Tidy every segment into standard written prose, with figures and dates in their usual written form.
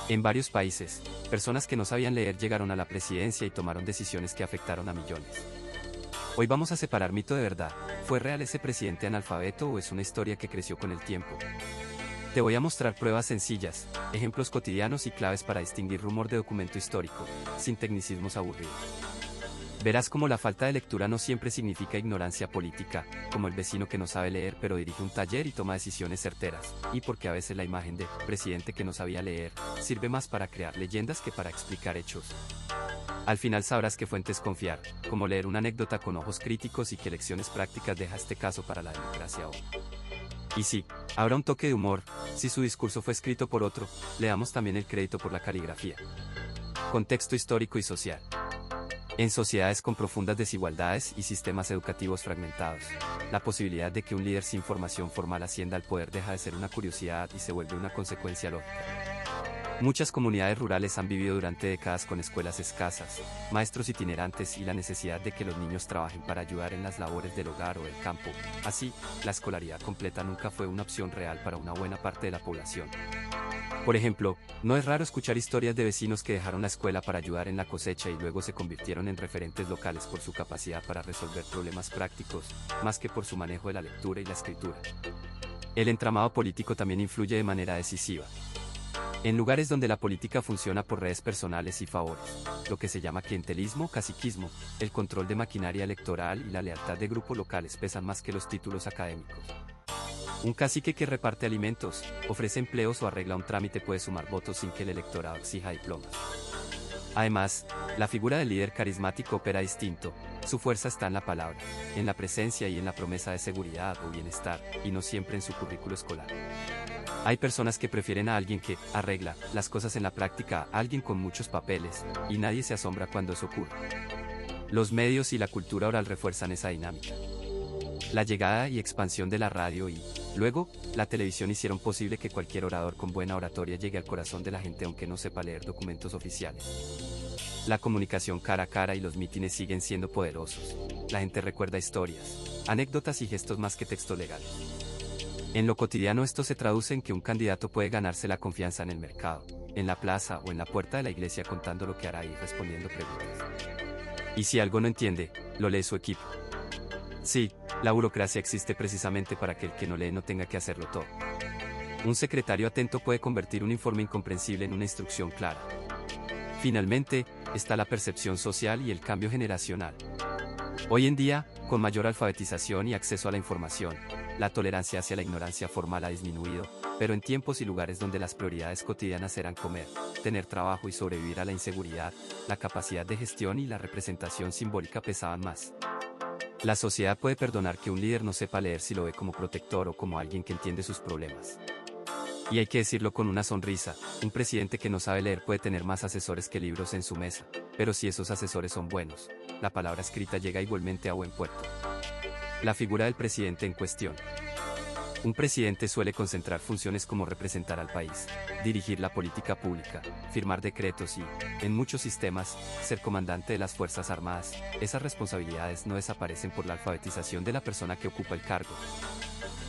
En varios países, personas que no sabían leer llegaron a la presidencia y tomaron decisiones que afectaron a millones. Hoy vamos a separar mito de verdad. ¿Fue real ese presidente analfabeto o es una historia que creció con el tiempo? Te voy a mostrar pruebas sencillas, ejemplos cotidianos y claves para distinguir rumor de documento histórico, sin tecnicismos aburridos. Verás cómo la falta de lectura no siempre significa ignorancia política, como el vecino que no sabe leer pero dirige un taller y toma decisiones certeras, y porque a veces la imagen de presidente que no sabía leer sirve más para crear leyendas que para explicar hechos. Al final sabrás qué fuentes confiar, como leer una anécdota con ojos críticos y qué lecciones prácticas deja este caso para la democracia hoy. Y sí, habrá un toque de humor, si su discurso fue escrito por otro, le damos también el crédito por la caligrafía. Contexto histórico y social. En sociedades con profundas desigualdades y sistemas educativos fragmentados, la posibilidad de que un líder sin formación formal ascienda al poder deja de ser una curiosidad y se vuelve una consecuencia lógica. Muchas comunidades rurales han vivido durante décadas con escuelas escasas, maestros itinerantes y la necesidad de que los niños trabajen para ayudar en las labores del hogar o del campo. Así, la escolaridad completa nunca fue una opción real para una buena parte de la población. Por ejemplo, no es raro escuchar historias de vecinos que dejaron la escuela para ayudar en la cosecha y luego se convirtieron en referentes locales por su capacidad para resolver problemas prácticos, más que por su manejo de la lectura y la escritura. El entramado político también influye de manera decisiva. En lugares donde la política funciona por redes personales y favores, lo que se llama clientelismo o caciquismo, el control de maquinaria electoral y la lealtad de grupos locales pesan más que los títulos académicos. Un cacique que reparte alimentos, ofrece empleos o arregla un trámite puede sumar votos sin que el electorado exija diplomas. Además, la figura del líder carismático opera distinto, su fuerza está en la palabra, en la presencia y en la promesa de seguridad o bienestar, y no siempre en su currículo escolar. Hay personas que prefieren a alguien que arregla las cosas en la práctica a alguien con muchos papeles, y nadie se asombra cuando eso ocurre. Los medios y la cultura oral refuerzan esa dinámica. La llegada y expansión de la radio y, luego, la televisión hicieron posible que cualquier orador con buena oratoria llegue al corazón de la gente aunque no sepa leer documentos oficiales. La comunicación cara a cara y los mítines siguen siendo poderosos. La gente recuerda historias, anécdotas y gestos más que texto legal. En lo cotidiano esto se traduce en que un candidato puede ganarse la confianza en el mercado, en la plaza o en la puerta de la iglesia contando lo que hará y respondiendo preguntas. Y si algo no entiende, lo lee su equipo. Sí, la burocracia existe precisamente para que el que no lee no tenga que hacerlo todo. Un secretario atento puede convertir un informe incomprensible en una instrucción clara. Finalmente, está la percepción social y el cambio generacional. Hoy en día, con mayor alfabetización y acceso a la información, la tolerancia hacia la ignorancia formal ha disminuido, pero en tiempos y lugares donde las prioridades cotidianas eran comer, tener trabajo y sobrevivir a la inseguridad, la capacidad de gestión y la representación simbólica pesaban más. La sociedad puede perdonar que un líder no sepa leer si lo ve como protector o como alguien que entiende sus problemas. Y hay que decirlo con una sonrisa, un presidente que no sabe leer puede tener más asesores que libros en su mesa, pero si esos asesores son buenos, la palabra escrita llega igualmente a buen puerto. La figura del presidente en cuestión. Un presidente suele concentrar funciones como representar al país, dirigir la política pública, firmar decretos y, en muchos sistemas, ser comandante de las Fuerzas Armadas. Esas responsabilidades no desaparecen por la alfabetización de la persona que ocupa el cargo.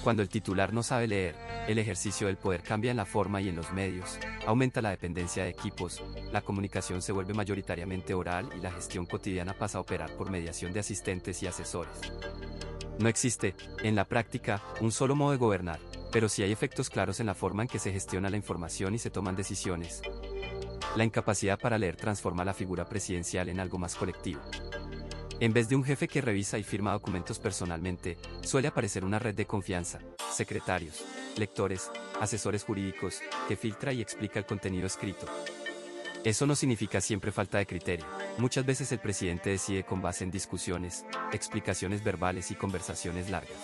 Cuando el titular no sabe leer, el ejercicio del poder cambia en la forma y en los medios, aumenta la dependencia de equipos, la comunicación se vuelve mayoritariamente oral y la gestión cotidiana pasa a operar por mediación de asistentes y asesores. No existe, en la práctica, un solo modo de gobernar, pero sí hay efectos claros en la forma en que se gestiona la información y se toman decisiones. La incapacidad para leer transforma la figura presidencial en algo más colectivo. En vez de un jefe que revisa y firma documentos personalmente, suele aparecer una red de confianza, secretarios, lectores, asesores jurídicos, que filtra y explica el contenido escrito. Eso no significa siempre falta de criterio. Muchas veces el presidente decide con base en discusiones, explicaciones verbales y conversaciones largas.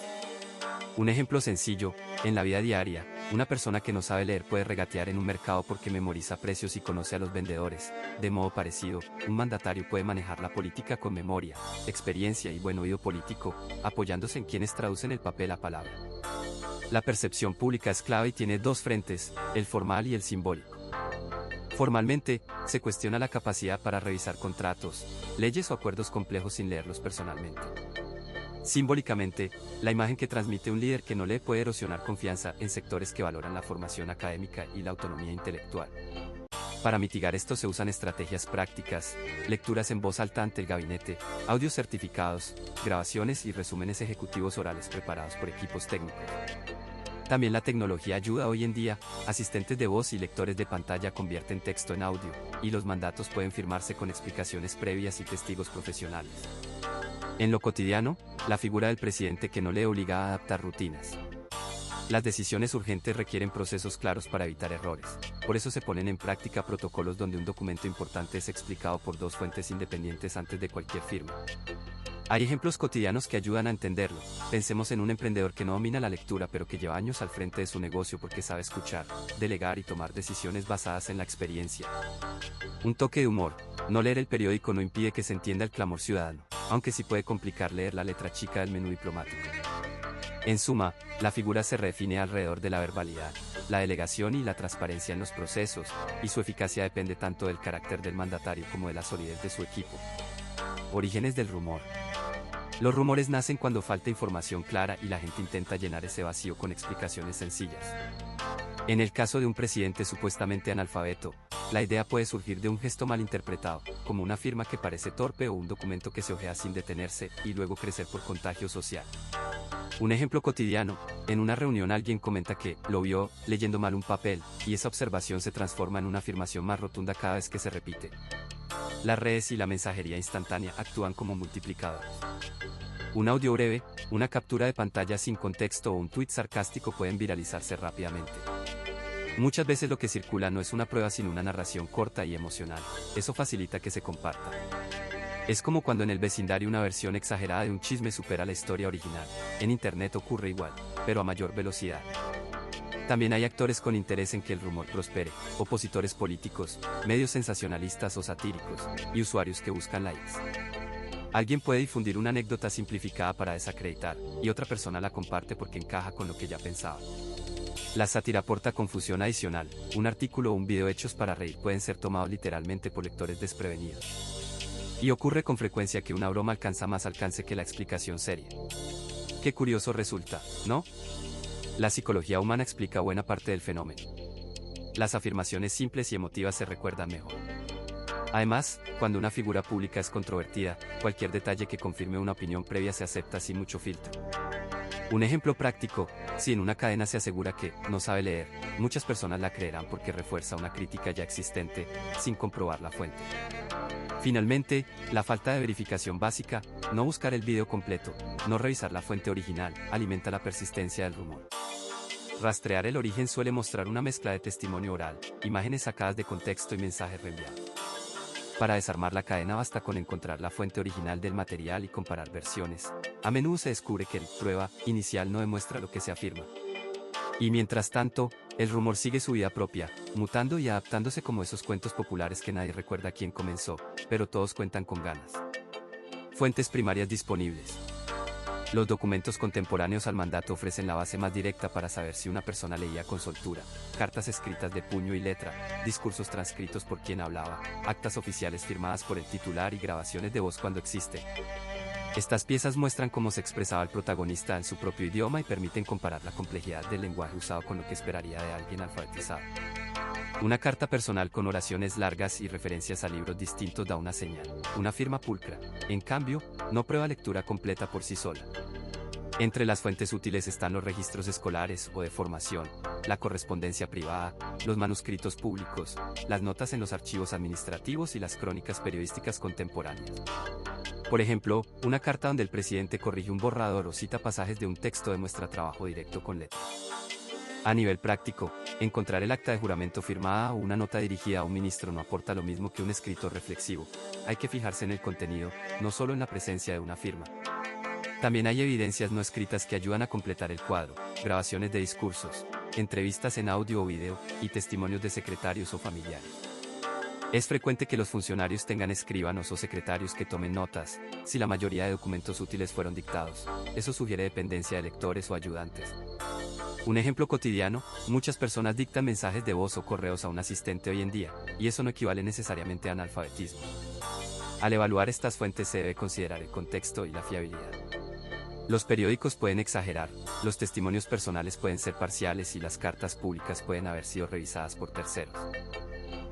Un ejemplo sencillo, en la vida diaria, una persona que no sabe leer puede regatear en un mercado porque memoriza precios y conoce a los vendedores. De modo parecido, un mandatario puede manejar la política con memoria, experiencia y buen oído político, apoyándose en quienes traducen el papel a palabra. La percepción pública es clave y tiene dos frentes, el formal y el simbólico. Formalmente, se cuestiona la capacidad para revisar contratos, leyes o acuerdos complejos sin leerlos personalmente. Simbólicamente, la imagen que transmite un líder que no lee puede erosionar confianza en sectores que valoran la formación académica y la autonomía intelectual. Para mitigar esto se usan estrategias prácticas, lecturas en voz alta ante el gabinete, audios certificados, grabaciones y resúmenes ejecutivos orales preparados por equipos técnicos. También la tecnología ayuda hoy en día, asistentes de voz y lectores de pantalla convierten texto en audio, y los mandatos pueden firmarse con explicaciones previas y testigos profesionales. En lo cotidiano, la figura del presidente que no le obliga a adaptar rutinas. Las decisiones urgentes requieren procesos claros para evitar errores. Por eso se ponen en práctica protocolos donde un documento importante es explicado por dos fuentes independientes antes de cualquier firma. Hay ejemplos cotidianos que ayudan a entenderlo. Pensemos en un emprendedor que no domina la lectura pero que lleva años al frente de su negocio porque sabe escuchar, delegar y tomar decisiones basadas en la experiencia. Un toque de humor. No leer el periódico no impide que se entienda el clamor ciudadano, aunque sí puede complicar leer la letra chica del menú diplomático. En suma, la figura se redefine alrededor de la verbalidad, la delegación y la transparencia en los procesos, y su eficacia depende tanto del carácter del mandatario como de la solidez de su equipo. Orígenes del rumor. Los rumores nacen cuando falta información clara y la gente intenta llenar ese vacío con explicaciones sencillas. En el caso de un presidente supuestamente analfabeto, la idea puede surgir de un gesto malinterpretado, como una firma que parece torpe o un documento que se hojea sin detenerse, y luego crecer por contagio social. Un ejemplo cotidiano, en una reunión alguien comenta que lo vio leyendo mal un papel, y esa observación se transforma en una afirmación más rotunda cada vez que se repite. Las redes y la mensajería instantánea actúan como multiplicadores. Un audio breve, una captura de pantalla sin contexto o un tuit sarcástico pueden viralizarse rápidamente. Muchas veces lo que circula no es una prueba sino una narración corta y emocional. Eso facilita que se comparta. Es como cuando en el vecindario una versión exagerada de un chisme supera la historia original. En internet ocurre igual, pero a mayor velocidad. También hay actores con interés en que el rumor prospere, opositores políticos, medios sensacionalistas o satíricos, y usuarios que buscan likes. Alguien puede difundir una anécdota simplificada para desacreditar, y otra persona la comparte porque encaja con lo que ya pensaba. La sátira aporta confusión adicional. Un artículo o un video hechos para reír pueden ser tomados literalmente por lectores desprevenidos. Y ocurre con frecuencia que una broma alcanza más alcance que la explicación seria. Qué curioso resulta, ¿no? La psicología humana explica buena parte del fenómeno. Las afirmaciones simples y emotivas se recuerdan mejor. Además, cuando una figura pública es controvertida, cualquier detalle que confirme una opinión previa se acepta sin mucho filtro. Un ejemplo práctico, si en una cadena se asegura que no sabe leer, muchas personas la creerán porque refuerza una crítica ya existente, sin comprobar la fuente. Finalmente, la falta de verificación básica, no buscar el video completo, no revisar la fuente original, alimenta la persistencia del rumor. Rastrear el origen suele mostrar una mezcla de testimonio oral, imágenes sacadas de contexto y mensajes reenviados. Para desarmar la cadena basta con encontrar la fuente original del material y comparar versiones. A menudo se descubre que la prueba inicial no demuestra lo que se afirma. Y mientras tanto, el rumor sigue su vida propia, mutando y adaptándose como esos cuentos populares que nadie recuerda quién comenzó, pero todos cuentan con ganas. Fuentes primarias disponibles. Los documentos contemporáneos al mandato ofrecen la base más directa para saber si una persona leía con soltura, cartas escritas de puño y letra, discursos transcritos por quien hablaba, actas oficiales firmadas por el titular y grabaciones de voz cuando existe. Estas piezas muestran cómo se expresaba el protagonista en su propio idioma y permiten comparar la complejidad del lenguaje usado con lo que esperaría de alguien alfabetizado. Una carta personal con oraciones largas y referencias a libros distintos da una señal, una firma pulcra. En cambio, no prueba lectura completa por sí sola. Entre las fuentes útiles están los registros escolares o de formación, la correspondencia privada, los manuscritos públicos, las notas en los archivos administrativos y las crónicas periodísticas contemporáneas. Por ejemplo, una carta donde el presidente corrige un borrador o cita pasajes de un texto demuestra trabajo directo con letra. A nivel práctico, encontrar el acta de juramento firmada o una nota dirigida a un ministro no aporta lo mismo que un escrito reflexivo. Hay que fijarse en el contenido, no solo en la presencia de una firma. También hay evidencias no escritas que ayudan a completar el cuadro, grabaciones de discursos, entrevistas en audio o video, y testimonios de secretarios o familiares. Es frecuente que los funcionarios tengan escribanos o secretarios que tomen notas, si la mayoría de documentos útiles fueron dictados. Eso sugiere dependencia de lectores o ayudantes. Un ejemplo cotidiano, muchas personas dictan mensajes de voz o correos a un asistente hoy en día, y eso no equivale necesariamente a analfabetismo. Al evaluar estas fuentes se debe considerar el contexto y la fiabilidad. Los periódicos pueden exagerar, los testimonios personales pueden ser parciales y las cartas públicas pueden haber sido revisadas por terceros.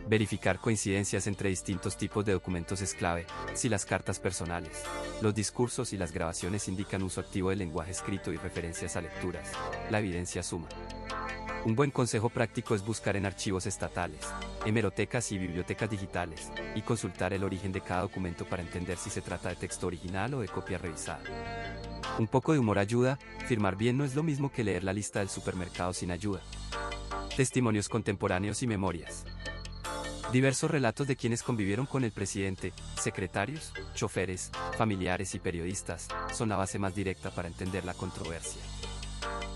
Verificar coincidencias entre distintos tipos de documentos es clave. Si las cartas personales, los discursos y las grabaciones indican uso activo del lenguaje escrito y referencias a lecturas, la evidencia suma. Un buen consejo práctico es buscar en archivos estatales, hemerotecas y bibliotecas digitales, y consultar el origen de cada documento para entender si se trata de texto original o de copia revisada. Un poco de humor ayuda. Firmar bien no es lo mismo que leer la lista del supermercado sin ayuda. Testimonios contemporáneos y memorias. Diversos relatos de quienes convivieron con el presidente, secretarios, choferes, familiares y periodistas, son la base más directa para entender la controversia.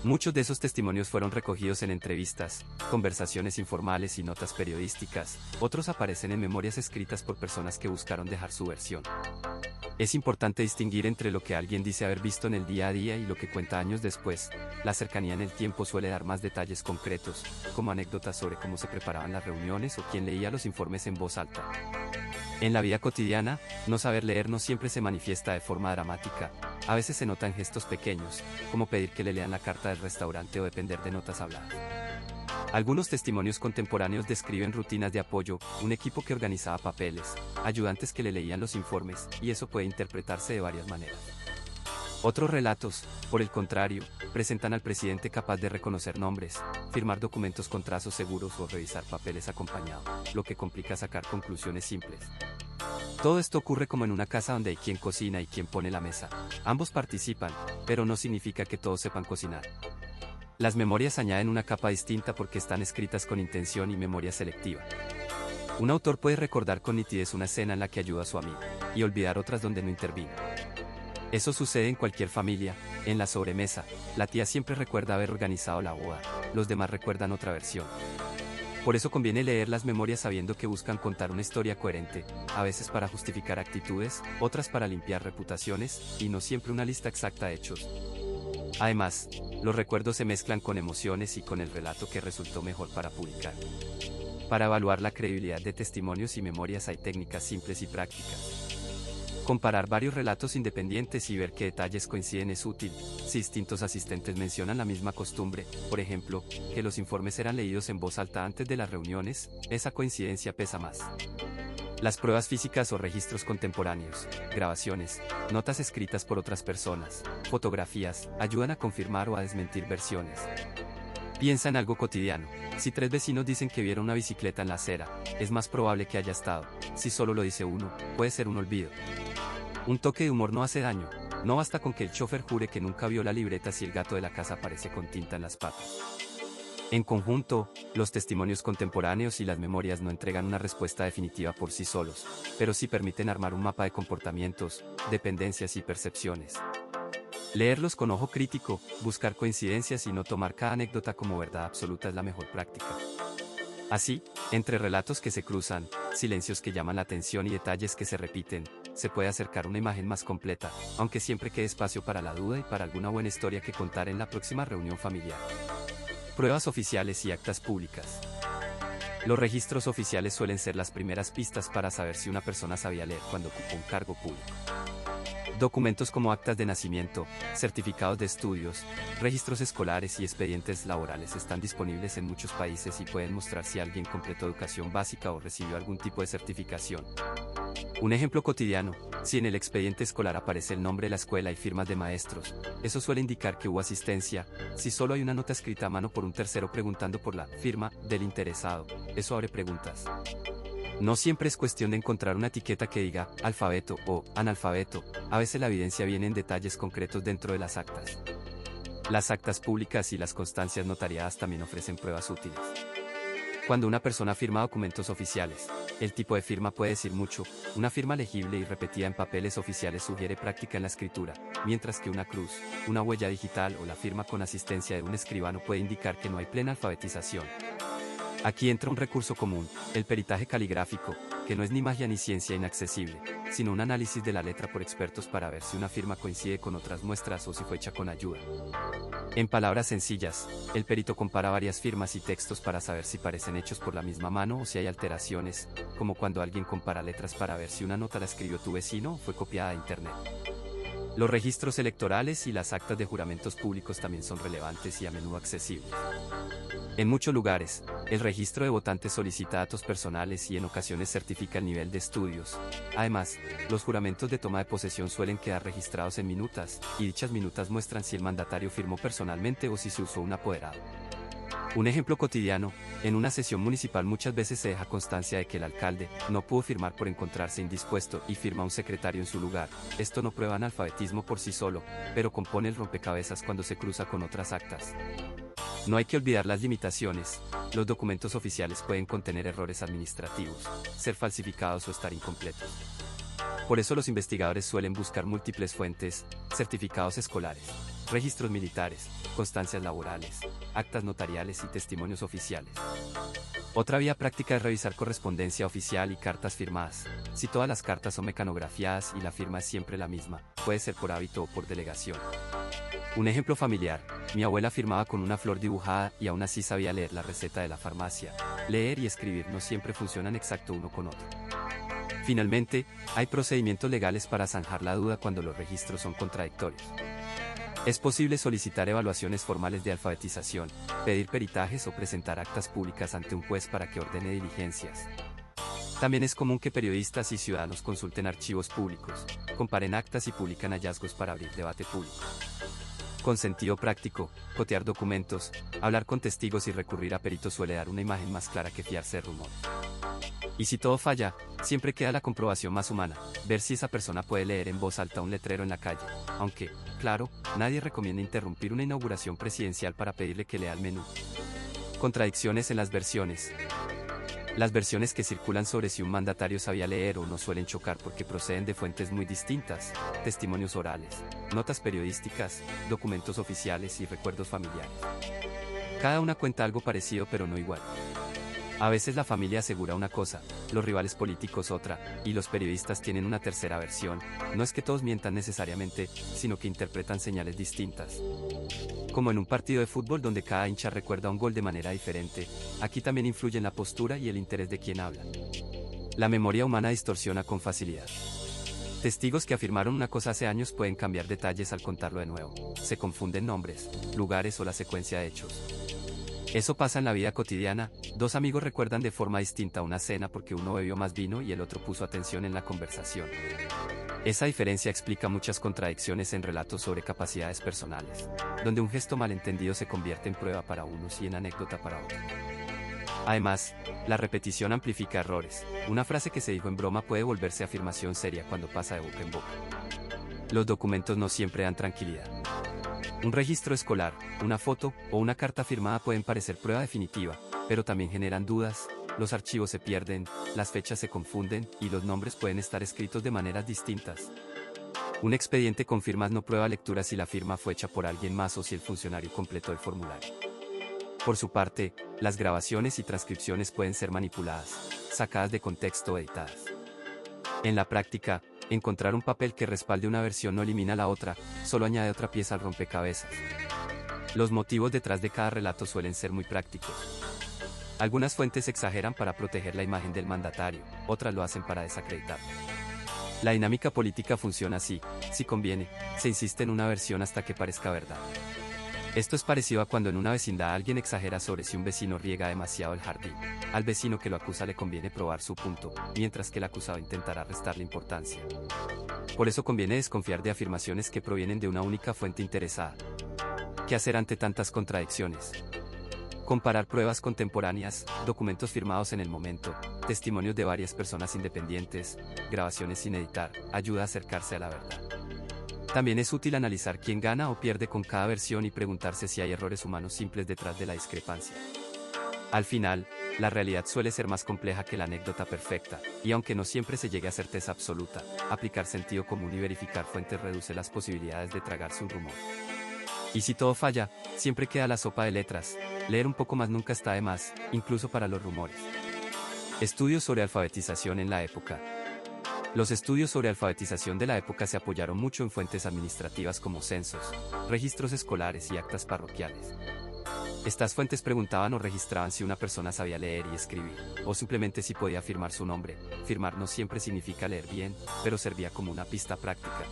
Muchos de esos testimonios fueron recogidos en entrevistas, conversaciones informales y notas periodísticas, otros aparecen en memorias escritas por personas que buscaron dejar su versión. Es importante distinguir entre lo que alguien dice haber visto en el día a día y lo que cuenta años después. La cercanía en el tiempo suele dar más detalles concretos, como anécdotas sobre cómo se preparaban las reuniones o quién leía los informes en voz alta. En la vida cotidiana, no saber leer no siempre se manifiesta de forma dramática. A veces se notan gestos pequeños, como pedir que le lean la carta del restaurante o depender de notas habladas. Algunos testimonios contemporáneos describen rutinas de apoyo, un equipo que organizaba papeles, ayudantes que le leían los informes, y eso puede interpretarse de varias maneras. Otros relatos, por el contrario, presentan al presidente capaz de reconocer nombres, firmar documentos con trazos seguros o revisar papeles acompañado, lo que complica sacar conclusiones simples. Todo esto ocurre como en una casa donde hay quien cocina y quien pone la mesa. Ambos participan, pero no significa que todos sepan cocinar. Las memorias añaden una capa distinta porque están escritas con intención y memoria selectiva. Un autor puede recordar con nitidez una escena en la que ayuda a su amigo, y olvidar otras donde no intervino. Eso sucede en cualquier familia. En la sobremesa, la tía siempre recuerda haber organizado la boda, los demás recuerdan otra versión. Por eso conviene leer las memorias sabiendo que buscan contar una historia coherente, a veces para justificar actitudes, otras para limpiar reputaciones, y no siempre una lista exacta de hechos. Además, los recuerdos se mezclan con emociones y con el relato que resultó mejor para publicar. Para evaluar la credibilidad de testimonios y memorias hay técnicas simples y prácticas. Comparar varios relatos independientes y ver qué detalles coinciden es útil. Si distintos asistentes mencionan la misma costumbre, por ejemplo, que los informes eran leídos en voz alta antes de las reuniones, esa coincidencia pesa más. Las pruebas físicas o registros contemporáneos, grabaciones, notas escritas por otras personas, fotografías, ayudan a confirmar o a desmentir versiones. Piensa en algo cotidiano. Si 3 vecinos dicen que vieron una bicicleta en la acera, es más probable que haya estado. Si solo lo dice uno, puede ser un olvido. Un toque de humor no hace daño. No basta con que el chofer jure que nunca vio la libreta si el gato de la casa aparece con tinta en las patas. En conjunto, los testimonios contemporáneos y las memorias no entregan una respuesta definitiva por sí solos, pero sí permiten armar un mapa de comportamientos, dependencias y percepciones. Leerlos con ojo crítico, buscar coincidencias y no tomar cada anécdota como verdad absoluta es la mejor práctica. Así, entre relatos que se cruzan, silencios que llaman la atención y detalles que se repiten, se puede acercar una imagen más completa, aunque siempre quede espacio para la duda y para alguna buena historia que contar en la próxima reunión familiar. Pruebas oficiales y actas públicas. Los registros oficiales suelen ser las primeras pistas para saber si una persona sabía leer cuando ocupó un cargo público. Documentos como actas de nacimiento, certificados de estudios, registros escolares y expedientes laborales están disponibles en muchos países y pueden mostrar si alguien completó educación básica o recibió algún tipo de certificación. Un ejemplo cotidiano, si en el expediente escolar aparece el nombre de la escuela y firmas de maestros, eso suele indicar que hubo asistencia. Si solo hay una nota escrita a mano por un tercero preguntando por la firma del interesado, eso abre preguntas. No siempre es cuestión de encontrar una etiqueta que diga alfabeto o analfabeto, a veces la evidencia viene en detalles concretos dentro de las actas. Las actas públicas y las constancias notariadas también ofrecen pruebas útiles. Cuando una persona firma documentos oficiales, el tipo de firma puede decir mucho. Una firma legible y repetida en papeles oficiales sugiere práctica en la escritura, mientras que una cruz, una huella digital o la firma con asistencia de un escribano puede indicar que no hay plena alfabetización. Aquí entra un recurso común, el peritaje caligráfico, que no es ni magia ni ciencia inaccesible, sino un análisis de la letra por expertos para ver si una firma coincide con otras muestras o si fue hecha con ayuda. En palabras sencillas, el perito compara varias firmas y textos para saber si parecen hechos por la misma mano o si hay alteraciones, como cuando alguien compara letras para ver si una nota la escribió tu vecino o fue copiada de internet. Los registros electorales y las actas de juramentos públicos también son relevantes y a menudo accesibles. En muchos lugares, el registro de votantes solicita datos personales y en ocasiones certifica el nivel de estudios. Además, los juramentos de toma de posesión suelen quedar registrados en minutas, y dichas minutas muestran si el mandatario firmó personalmente o si se usó un apoderado. Un ejemplo cotidiano, en una sesión municipal muchas veces se deja constancia de que el alcalde no pudo firmar por encontrarse indispuesto y firma un secretario en su lugar. Esto no prueba analfabetismo por sí solo, pero compone el rompecabezas cuando se cruza con otras actas. No hay que olvidar las limitaciones. Los documentos oficiales pueden contener errores administrativos, ser falsificados o estar incompletos. Por eso los investigadores suelen buscar múltiples fuentes, certificados escolares, registros militares, constancias laborales, actas notariales y testimonios oficiales. Otra vía práctica es revisar correspondencia oficial y cartas firmadas. Si todas las cartas son mecanografiadas y la firma es siempre la misma, puede ser por hábito o por delegación. Un ejemplo familiar, mi abuela firmaba con una flor dibujada y aún así sabía leer la receta de la farmacia. Leer y escribir no siempre funcionan exacto uno con otro. Finalmente, hay procedimientos legales para zanjar la duda cuando los registros son contradictorios. Es posible solicitar evaluaciones formales de alfabetización, pedir peritajes o presentar actas públicas ante un juez para que ordene diligencias. También es común que periodistas y ciudadanos consulten archivos públicos, comparen actas y publican hallazgos para abrir debate público. Con sentido práctico, cotear documentos, hablar con testigos y recurrir a peritos suele dar una imagen más clara que fiarse de rumores. Y si todo falla, siempre queda la comprobación más humana, ver si esa persona puede leer en voz alta un letrero en la calle, aunque, claro, nadie recomienda interrumpir una inauguración presidencial para pedirle que lea el menú. Contradicciones en las versiones. Las versiones que circulan sobre si un mandatario sabía leer o no suelen chocar porque proceden de fuentes muy distintas, testimonios orales, notas periodísticas, documentos oficiales y recuerdos familiares. Cada una cuenta algo parecido pero no igual. A veces la familia asegura una cosa, los rivales políticos otra, y los periodistas tienen una tercera versión. No es que todos mientan necesariamente, sino que interpretan señales distintas. Como en un partido de fútbol donde cada hincha recuerda un gol de manera diferente, aquí también influyen la postura y el interés de quien habla. La memoria humana distorsiona con facilidad. Testigos que afirmaron una cosa hace años pueden cambiar detalles al contarlo de nuevo. Se confunden nombres, lugares o la secuencia de hechos. Eso pasa en la vida cotidiana, dos amigos recuerdan de forma distinta una cena porque uno bebió más vino y el otro puso atención en la conversación. Esa diferencia explica muchas contradicciones en relatos sobre capacidades personales, donde un gesto malentendido se convierte en prueba para unos y en anécdota para otros. Además, la repetición amplifica errores. Una frase que se dijo en broma puede volverse afirmación seria cuando pasa de boca en boca. Los documentos no siempre dan tranquilidad. Un registro escolar, una foto o una carta firmada pueden parecer prueba definitiva, pero también generan dudas, los archivos se pierden, las fechas se confunden y los nombres pueden estar escritos de maneras distintas. Un expediente con firmas no prueba lectura si la firma fue hecha por alguien más o si el funcionario completó el formulario. Por su parte, las grabaciones y transcripciones pueden ser manipuladas, sacadas de contexto o editadas. En la práctica, encontrar un papel que respalde una versión no elimina la otra, solo añade otra pieza al rompecabezas. Los motivos detrás de cada relato suelen ser muy prácticos. Algunas fuentes exageran para proteger la imagen del mandatario, otras lo hacen para desacreditarlo. La dinámica política funciona así: si conviene, se insiste en una versión hasta que parezca verdad. Esto es parecido a cuando en una vecindad alguien exagera sobre si un vecino riega demasiado el jardín. Al vecino que lo acusa le conviene probar su punto, mientras que el acusado intentará restarle importancia. Por eso conviene desconfiar de afirmaciones que provienen de una única fuente interesada. ¿Qué hacer ante tantas contradicciones? Comparar pruebas contemporáneas, documentos firmados en el momento, testimonios de varias personas independientes, grabaciones sin editar, ayuda a acercarse a la verdad. También es útil analizar quién gana o pierde con cada versión y preguntarse si hay errores humanos simples detrás de la discrepancia. Al final, la realidad suele ser más compleja que la anécdota perfecta, y aunque no siempre se llegue a certeza absoluta, aplicar sentido común y verificar fuentes reduce las posibilidades de tragarse un rumor. Y si todo falla, siempre queda la sopa de letras. Leer un poco más nunca está de más, incluso para los rumores. Estudios sobre alfabetización en la época. Los estudios sobre alfabetización de la época se apoyaron mucho en fuentes administrativas como censos, registros escolares y actas parroquiales. Estas fuentes preguntaban o registraban si una persona sabía leer y escribir, o simplemente si podía firmar su nombre. Firmar no siempre significa leer bien, pero servía como una pista práctica.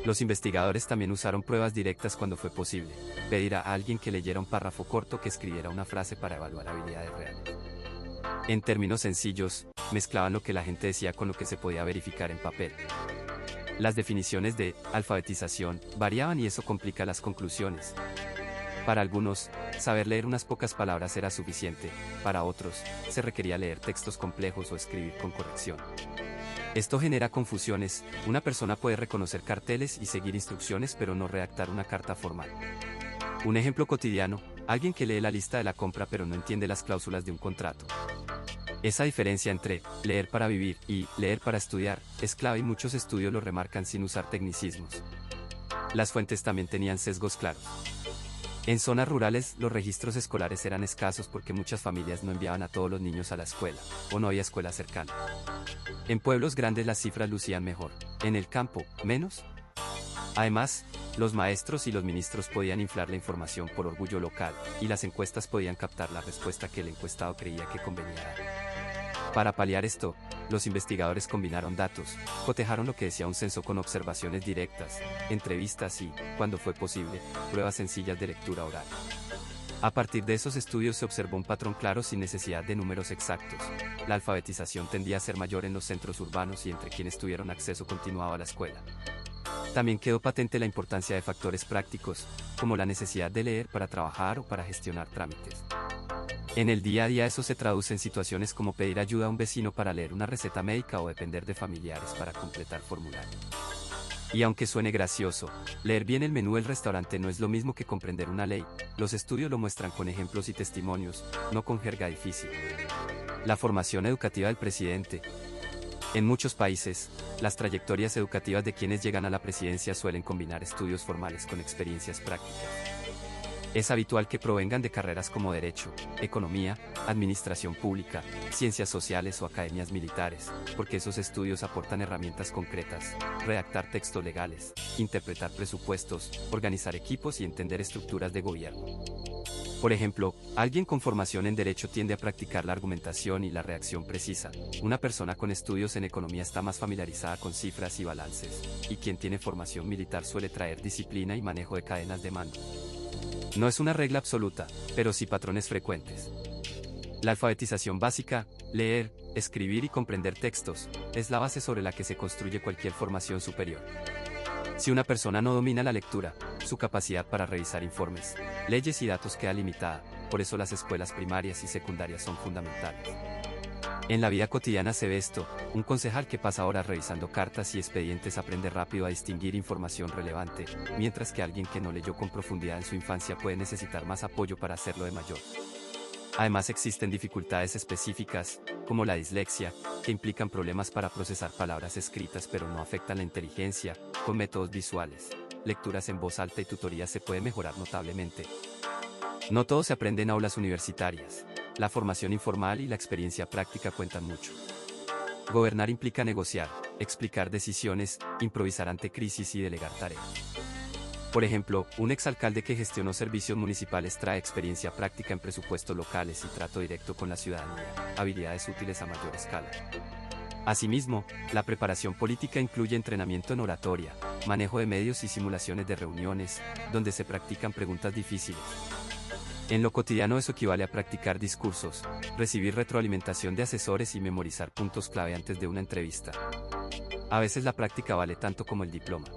Los investigadores también usaron pruebas directas cuando fue posible, pedir a alguien que leyera un párrafo corto que escribiera una frase para evaluar habilidades reales. En términos sencillos, mezclaban lo que la gente decía con lo que se podía verificar en papel. Las definiciones de alfabetización variaban y eso complica las conclusiones. Para algunos, saber leer unas pocas palabras era suficiente, para otros, se requería leer textos complejos o escribir con corrección. Esto genera confusiones, una persona puede reconocer carteles y seguir instrucciones pero no redactar una carta formal. Un ejemplo cotidiano, alguien que lee la lista de la compra pero no entiende las cláusulas de un contrato. Esa diferencia entre leer para vivir y leer para estudiar es clave y muchos estudios lo remarcan sin usar tecnicismos. Las fuentes también tenían sesgos claros. En zonas rurales, los registros escolares eran escasos porque muchas familias no enviaban a todos los niños a la escuela, o no había escuela cercana. En pueblos grandes las cifras lucían mejor, en el campo, menos. Además, los maestros y los ministros podían inflar la información por orgullo local, y las encuestas podían captar la respuesta que el encuestado creía que convenía dar. Para paliar esto, los investigadores combinaron datos, cotejaron lo que decía un censo con observaciones directas, entrevistas y, cuando fue posible, pruebas sencillas de lectura oral. A partir de esos estudios se observó un patrón claro sin necesidad de números exactos. La alfabetización tendía a ser mayor en los centros urbanos y entre quienes tuvieron acceso continuado a la escuela. También quedó patente la importancia de factores prácticos, como la necesidad de leer para trabajar o para gestionar trámites. En el día a día eso se traduce en situaciones como pedir ayuda a un vecino para leer una receta médica o depender de familiares para completar formularios. Y aunque suene gracioso, leer bien el menú del restaurante no es lo mismo que comprender una ley. Los estudios lo muestran con ejemplos y testimonios, no con jerga difícil. La formación educativa del presidente. En muchos países, las trayectorias educativas de quienes llegan a la presidencia suelen combinar estudios formales con experiencias prácticas. Es habitual que provengan de carreras como Derecho, Economía, Administración Pública, Ciencias Sociales o Academias Militares, porque esos estudios aportan herramientas concretas, redactar textos legales, interpretar presupuestos, organizar equipos y entender estructuras de gobierno. Por ejemplo, alguien con formación en Derecho tiende a practicar la argumentación y la redacción precisa. Una persona con estudios en Economía está más familiarizada con cifras y balances, y quien tiene formación militar suele traer disciplina y manejo de cadenas de mando. No es una regla absoluta, pero sí patrones frecuentes. La alfabetización básica, leer, escribir y comprender textos, es la base sobre la que se construye cualquier formación superior. Si una persona no domina la lectura, su capacidad para revisar informes, leyes y datos queda limitada, por eso las escuelas primarias y secundarias son fundamentales. En la vida cotidiana se ve esto, un concejal que pasa horas revisando cartas y expedientes aprende rápido a distinguir información relevante, mientras que alguien que no leyó con profundidad en su infancia puede necesitar más apoyo para hacerlo de mayor. Además existen dificultades específicas, como la dislexia, que implican problemas para procesar palabras escritas pero no afectan la inteligencia, con métodos visuales, lecturas en voz alta y tutorías se puede mejorar notablemente. No todo se aprende en aulas universitarias. La formación informal y la experiencia práctica cuentan mucho. Gobernar implica negociar, explicar decisiones, improvisar ante crisis y delegar tareas. Por ejemplo, un exalcalde que gestionó servicios municipales trae experiencia práctica en presupuestos locales y trato directo con la ciudadanía, habilidades útiles a mayor escala. Asimismo, la preparación política incluye entrenamiento en oratoria, manejo de medios y simulaciones de reuniones, donde se practican preguntas difíciles. En lo cotidiano eso equivale a practicar discursos, recibir retroalimentación de asesores y memorizar puntos clave antes de una entrevista. A veces la práctica vale tanto como el diploma.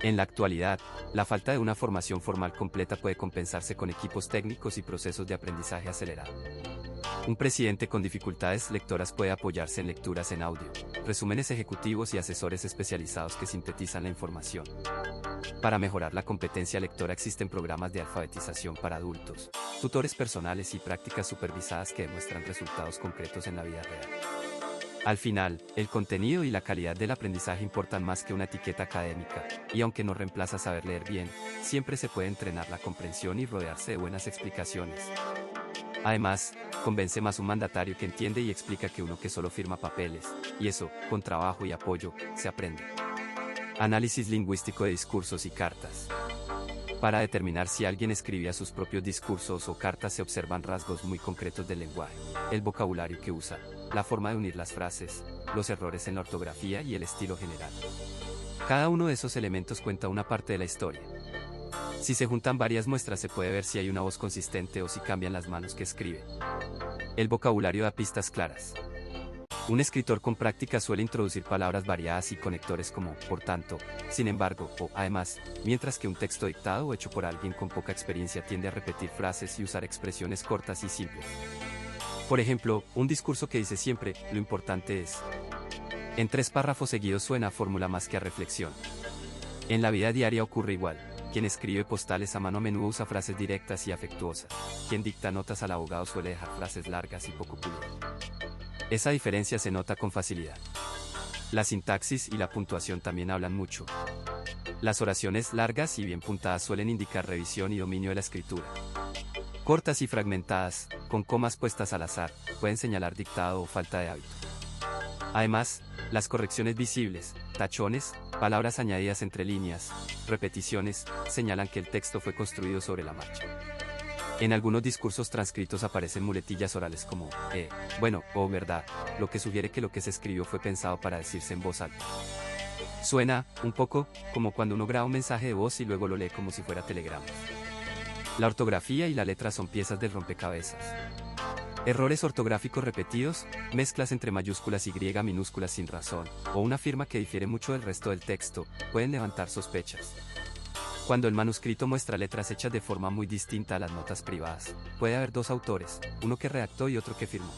En la actualidad, la falta de una formación formal completa puede compensarse con equipos técnicos y procesos de aprendizaje acelerado. Un presidente con dificultades lectoras puede apoyarse en lecturas en audio, resúmenes ejecutivos y asesores especializados que sintetizan la información. Para mejorar la competencia lectora existen programas de alfabetización para adultos, tutores personales y prácticas supervisadas que demuestran resultados concretos en la vida real. Al final, el contenido y la calidad del aprendizaje importan más que una etiqueta académica, y aunque no reemplaza saber leer bien, siempre se puede entrenar la comprensión y rodearse de buenas explicaciones. Además, convence más un mandatario que entiende y explica que uno que solo firma papeles, y eso, con trabajo y apoyo, se aprende. Análisis lingüístico de discursos y cartas. Para determinar si alguien escribía sus propios discursos o cartas se observan rasgos muy concretos del lenguaje, el vocabulario que usa, la forma de unir las frases, los errores en la ortografía y el estilo general. Cada uno de esos elementos cuenta una parte de la historia. Si se juntan varias muestras se puede ver si hay una voz consistente o si cambian las manos que escribe. El vocabulario da pistas claras. Un escritor con práctica suele introducir palabras variadas y conectores como por tanto, sin embargo, o además, mientras que un texto dictado o hecho por alguien con poca experiencia tiende a repetir frases y usar expresiones cortas y simples. Por ejemplo, un discurso que dice siempre, lo importante es. En 3 párrafos seguidos suena a fórmula más que a reflexión. En la vida diaria ocurre igual. Quien escribe postales a mano a menudo usa frases directas y afectuosas. Quien dicta notas al abogado suele dejar frases largas y poco pulidas. Esa diferencia se nota con facilidad. La sintaxis y la puntuación también hablan mucho. Las oraciones largas y bien puntadas suelen indicar revisión y dominio de la escritura. Cortas y fragmentadas, con comas puestas al azar, pueden señalar dictado o falta de hábito. Además, las correcciones visibles, tachones, palabras añadidas entre líneas, repeticiones, señalan que el texto fue construido sobre la marcha. En algunos discursos transcritos aparecen muletillas orales como, bueno, o verdad, lo que sugiere que lo que se escribió fue pensado para decirse en voz alta. Suena, un poco, como cuando uno graba un mensaje de voz y luego lo lee como si fuera telegrama. La ortografía y la letra son piezas del rompecabezas. Errores ortográficos repetidos, mezclas entre mayúsculas y griega minúsculas sin razón, o una firma que difiere mucho del resto del texto, pueden levantar sospechas. Cuando el manuscrito muestra letras hechas de forma muy distinta a las notas privadas, puede haber 2 autores, uno que redactó y otro que firmó.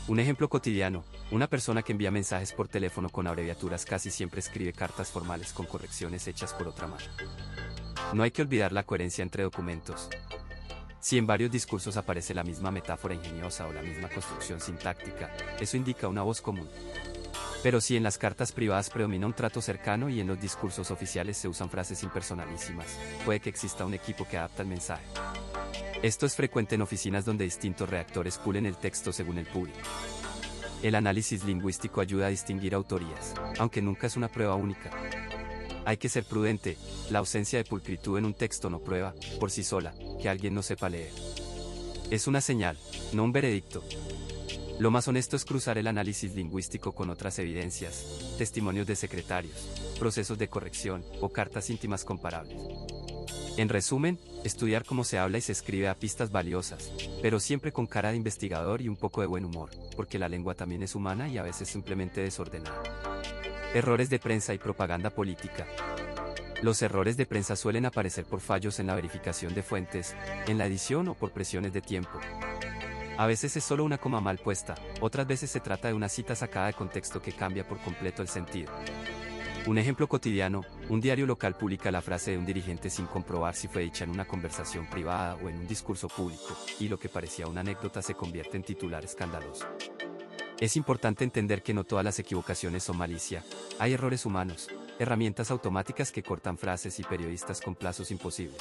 Un ejemplo cotidiano, una persona que envía mensajes por teléfono con abreviaturas casi siempre escribe cartas formales con correcciones hechas por otra mano. No hay que olvidar la coherencia entre documentos. Si en varios discursos aparece la misma metáfora ingeniosa o la misma construcción sintáctica, eso indica una voz común. Pero si en las cartas privadas predomina un trato cercano y en los discursos oficiales se usan frases impersonalísimas, puede que exista un equipo que adapta el mensaje. Esto es frecuente en oficinas donde distintos redactores pulen el texto según el público. El análisis lingüístico ayuda a distinguir autorías, aunque nunca es una prueba única. Hay que ser prudente, la ausencia de pulcritud en un texto no prueba, por sí sola, que alguien no sepa leer. Es una señal, no un veredicto. Lo más honesto es cruzar el análisis lingüístico con otras evidencias, testimonios de secretarios, procesos de corrección o cartas íntimas comparables. En resumen, estudiar cómo se habla y se escribe da pistas valiosas, pero siempre con cara de investigador y un poco de buen humor, porque la lengua también es humana y a veces simplemente desordenada. Errores de prensa y propaganda política. Los errores de prensa suelen aparecer por fallos en la verificación de fuentes, en la edición o por presiones de tiempo. A veces es solo una coma mal puesta, otras veces se trata de una cita sacada de contexto que cambia por completo el sentido. Un ejemplo cotidiano, un diario local publica la frase de un dirigente sin comprobar si fue dicha en una conversación privada o en un discurso público, y lo que parecía una anécdota se convierte en titular escandaloso. Es importante entender que no todas las equivocaciones son malicia, hay errores humanos, herramientas automáticas que cortan frases y periodistas con plazos imposibles.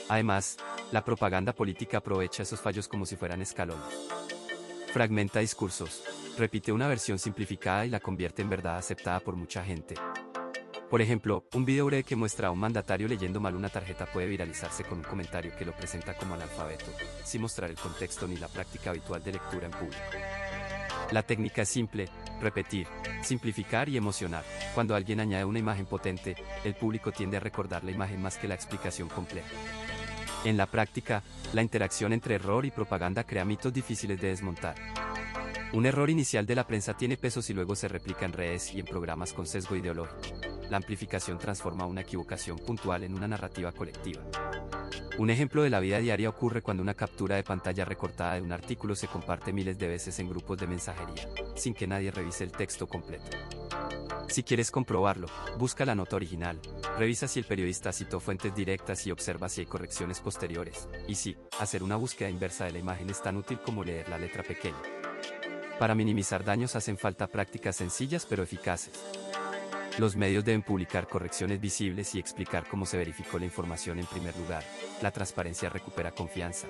Además, la propaganda política aprovecha esos fallos como si fueran escalones. Fragmenta discursos, repite una versión simplificada y la convierte en verdad aceptada por mucha gente. Por ejemplo, un video breve que muestra a un mandatario leyendo mal una tarjeta puede viralizarse con un comentario que lo presenta como analfabeto, sin mostrar el contexto ni la práctica habitual de lectura en público. La técnica es simple, repetir, simplificar y emocionar. Cuando alguien añade una imagen potente, el público tiende a recordar la imagen más que la explicación compleja. En la práctica, la interacción entre error y propaganda crea mitos difíciles de desmontar. Un error inicial de la prensa tiene peso si luego se replica en redes y en programas con sesgo ideológico. La amplificación transforma una equivocación puntual en una narrativa colectiva. Un ejemplo de la vida diaria ocurre cuando una captura de pantalla recortada de un artículo se comparte miles de veces en grupos de mensajería, sin que nadie revise el texto completo. Si quieres comprobarlo, busca la nota original, revisa si el periodista citó fuentes directas y observa si hay correcciones posteriores, y sí, hacer una búsqueda inversa de la imagen es tan útil como leer la letra pequeña. Para minimizar daños hacen falta prácticas sencillas pero eficaces. Los medios deben publicar correcciones visibles y explicar cómo se verificó la información en primer lugar. La transparencia recupera confianza.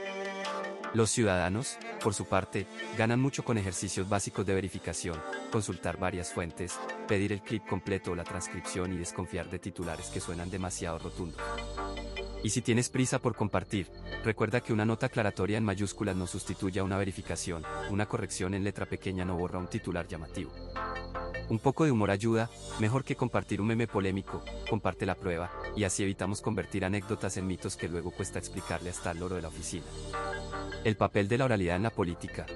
Los ciudadanos, por su parte, ganan mucho con ejercicios básicos de verificación, consultar varias fuentes, pedir el clip completo o la transcripción y desconfiar de titulares que suenan demasiado rotundos. Y si tienes prisa por compartir, recuerda que una nota aclaratoria en mayúsculas no sustituye a una verificación, una corrección en letra pequeña no borra un titular llamativo. Un poco de humor ayuda, mejor que compartir un meme polémico, comparte la prueba, y así evitamos convertir anécdotas en mitos que luego cuesta explicarle hasta al loro de la oficina. El papel de la oralidad en la política.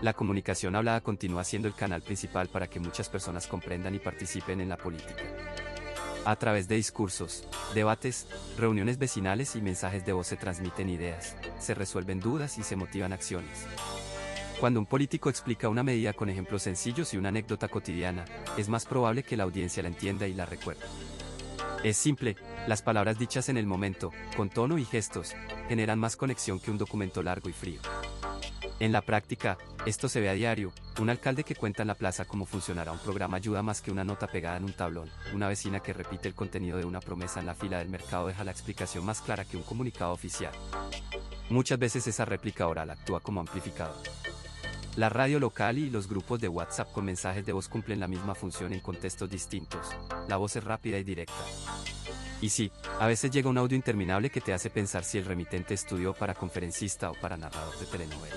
La comunicación hablada continúa siendo el canal principal para que muchas personas comprendan y participen en la política. A través de discursos, debates, reuniones vecinales y mensajes de voz se transmiten ideas, se resuelven dudas y se motivan acciones. Cuando un político explica una medida con ejemplos sencillos y una anécdota cotidiana, es más probable que la audiencia la entienda y la recuerde. Es simple, las palabras dichas en el momento, con tono y gestos, generan más conexión que un documento largo y frío. En la práctica, esto se ve a diario, un alcalde que cuenta en la plaza cómo funcionará un programa ayuda más que una nota pegada en un tablón, una vecina que repite el contenido de una promesa en la fila del mercado deja la explicación más clara que un comunicado oficial. Muchas veces esa réplica oral actúa como amplificador. La radio local y los grupos de WhatsApp con mensajes de voz cumplen la misma función en contextos distintos, la voz es rápida y directa. Y sí, a veces llega un audio interminable que te hace pensar si el remitente estudió para conferencista o para narrador de telenovela.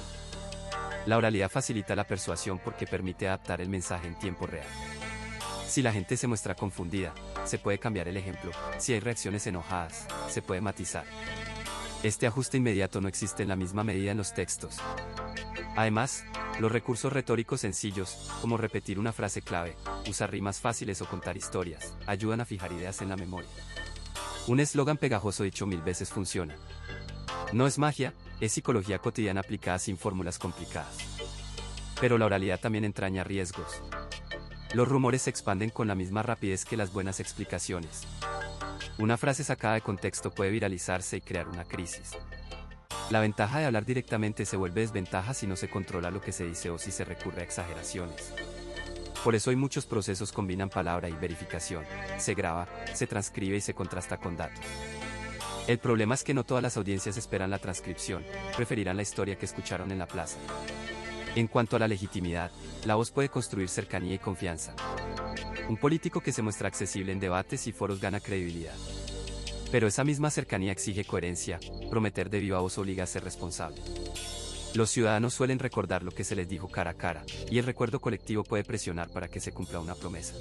La oralidad facilita la persuasión porque permite adaptar el mensaje en tiempo real. Si la gente se muestra confundida, se puede cambiar el ejemplo, si hay reacciones enojadas, se puede matizar. Este ajuste inmediato no existe en la misma medida en los textos. Además, los recursos retóricos sencillos, como repetir una frase clave, usar rimas fáciles o contar historias, ayudan a fijar ideas en la memoria. Un eslogan pegajoso dicho 1000 veces funciona. No es magia, es psicología cotidiana aplicada sin fórmulas complicadas. Pero la oralidad también entraña riesgos. Los rumores se expanden con la misma rapidez que las buenas explicaciones. Una frase sacada de contexto puede viralizarse y crear una crisis. La ventaja de hablar directamente se vuelve desventaja si no se controla lo que se dice o si se recurre a exageraciones. Por eso hoy muchos procesos combinan palabra y verificación, se graba, se transcribe y se contrasta con datos. El problema es que no todas las audiencias esperan la transcripción, preferirán la historia que escucharon en la plaza. En cuanto a la legitimidad, la voz puede construir cercanía y confianza. Un político que se muestra accesible en debates y foros gana credibilidad. Pero esa misma cercanía exige coherencia, prometer de viva voz obliga a ser responsable. Los ciudadanos suelen recordar lo que se les dijo cara a cara, y el recuerdo colectivo puede presionar para que se cumpla una promesa.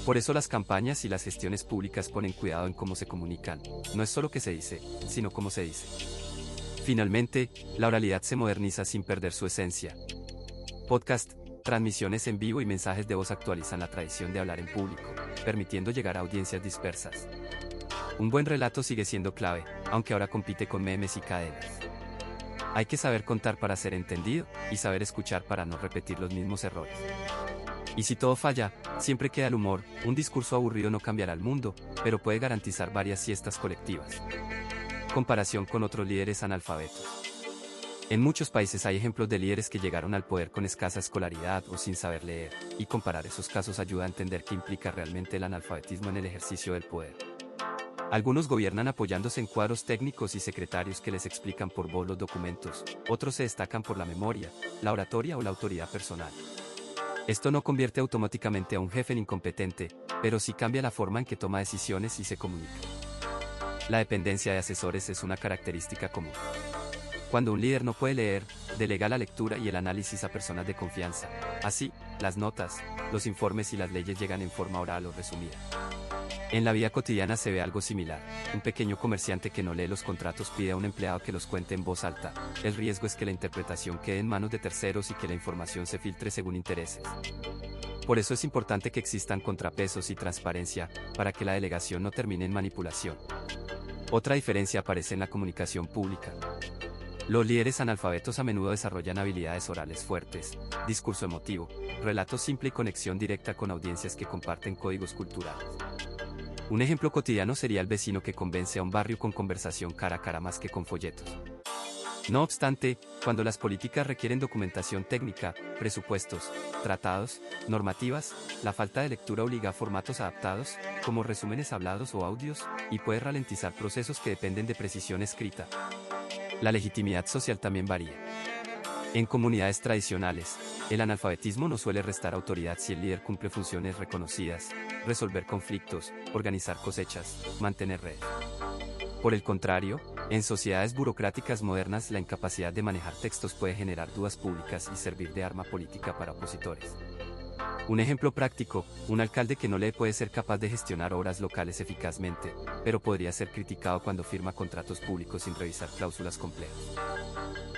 Por eso las campañas y las gestiones públicas ponen cuidado en cómo se comunican, no es solo que se dice, sino cómo se dice. Finalmente, la oralidad se moderniza sin perder su esencia. Podcast, transmisiones en vivo y mensajes de voz actualizan la tradición de hablar en público, permitiendo llegar a audiencias dispersas. Un buen relato sigue siendo clave, aunque ahora compite con memes y cadenas. Hay que saber contar para ser entendido, y saber escuchar para no repetir los mismos errores. Y si todo falla, siempre queda el humor, un discurso aburrido no cambiará el mundo, pero puede garantizar varias siestas colectivas. Comparación con otros líderes analfabetos. En muchos países hay ejemplos de líderes que llegaron al poder con escasa escolaridad o sin saber leer, y comparar esos casos ayuda a entender qué implica realmente el analfabetismo en el ejercicio del poder. Algunos gobiernan apoyándose en cuadros técnicos y secretarios que les explican por voz los documentos, otros se destacan por la memoria, la oratoria o la autoridad personal. Esto no convierte automáticamente a un jefe en incompetente, pero sí cambia la forma en que toma decisiones y se comunica. La dependencia de asesores es una característica común. Cuando un líder no puede leer, delega la lectura y el análisis a personas de confianza. Así, las notas, los informes y las leyes llegan en forma oral o resumida. En la vida cotidiana se ve algo similar. Un pequeño comerciante que no lee los contratos pide a un empleado que los cuente en voz alta. El riesgo es que la interpretación quede en manos de terceros y que la información se filtre según intereses. Por eso es importante que existan contrapesos y transparencia, para que la delegación no termine en manipulación. Otra diferencia aparece en la comunicación pública. Los líderes analfabetos a menudo desarrollan habilidades orales fuertes, discurso emotivo, relato simple y conexión directa con audiencias que comparten códigos culturales. Un ejemplo cotidiano sería el vecino que convence a un barrio con conversación cara a cara más que con folletos. No obstante, cuando las políticas requieren documentación técnica, presupuestos, tratados, normativas, la falta de lectura obliga a formatos adaptados, como resúmenes hablados o audios, y puede ralentizar procesos que dependen de precisión escrita. La legitimidad social también varía. En comunidades tradicionales, el analfabetismo no suele restar autoridad si el líder cumple funciones reconocidas, resolver conflictos, organizar cosechas, mantener redes. Por el contrario, en sociedades burocráticas modernas la incapacidad de manejar textos puede generar dudas públicas y servir de arma política para opositores. Un ejemplo práctico, un alcalde que no lee puede ser capaz de gestionar obras locales eficazmente, pero podría ser criticado cuando firma contratos públicos sin revisar cláusulas complejas.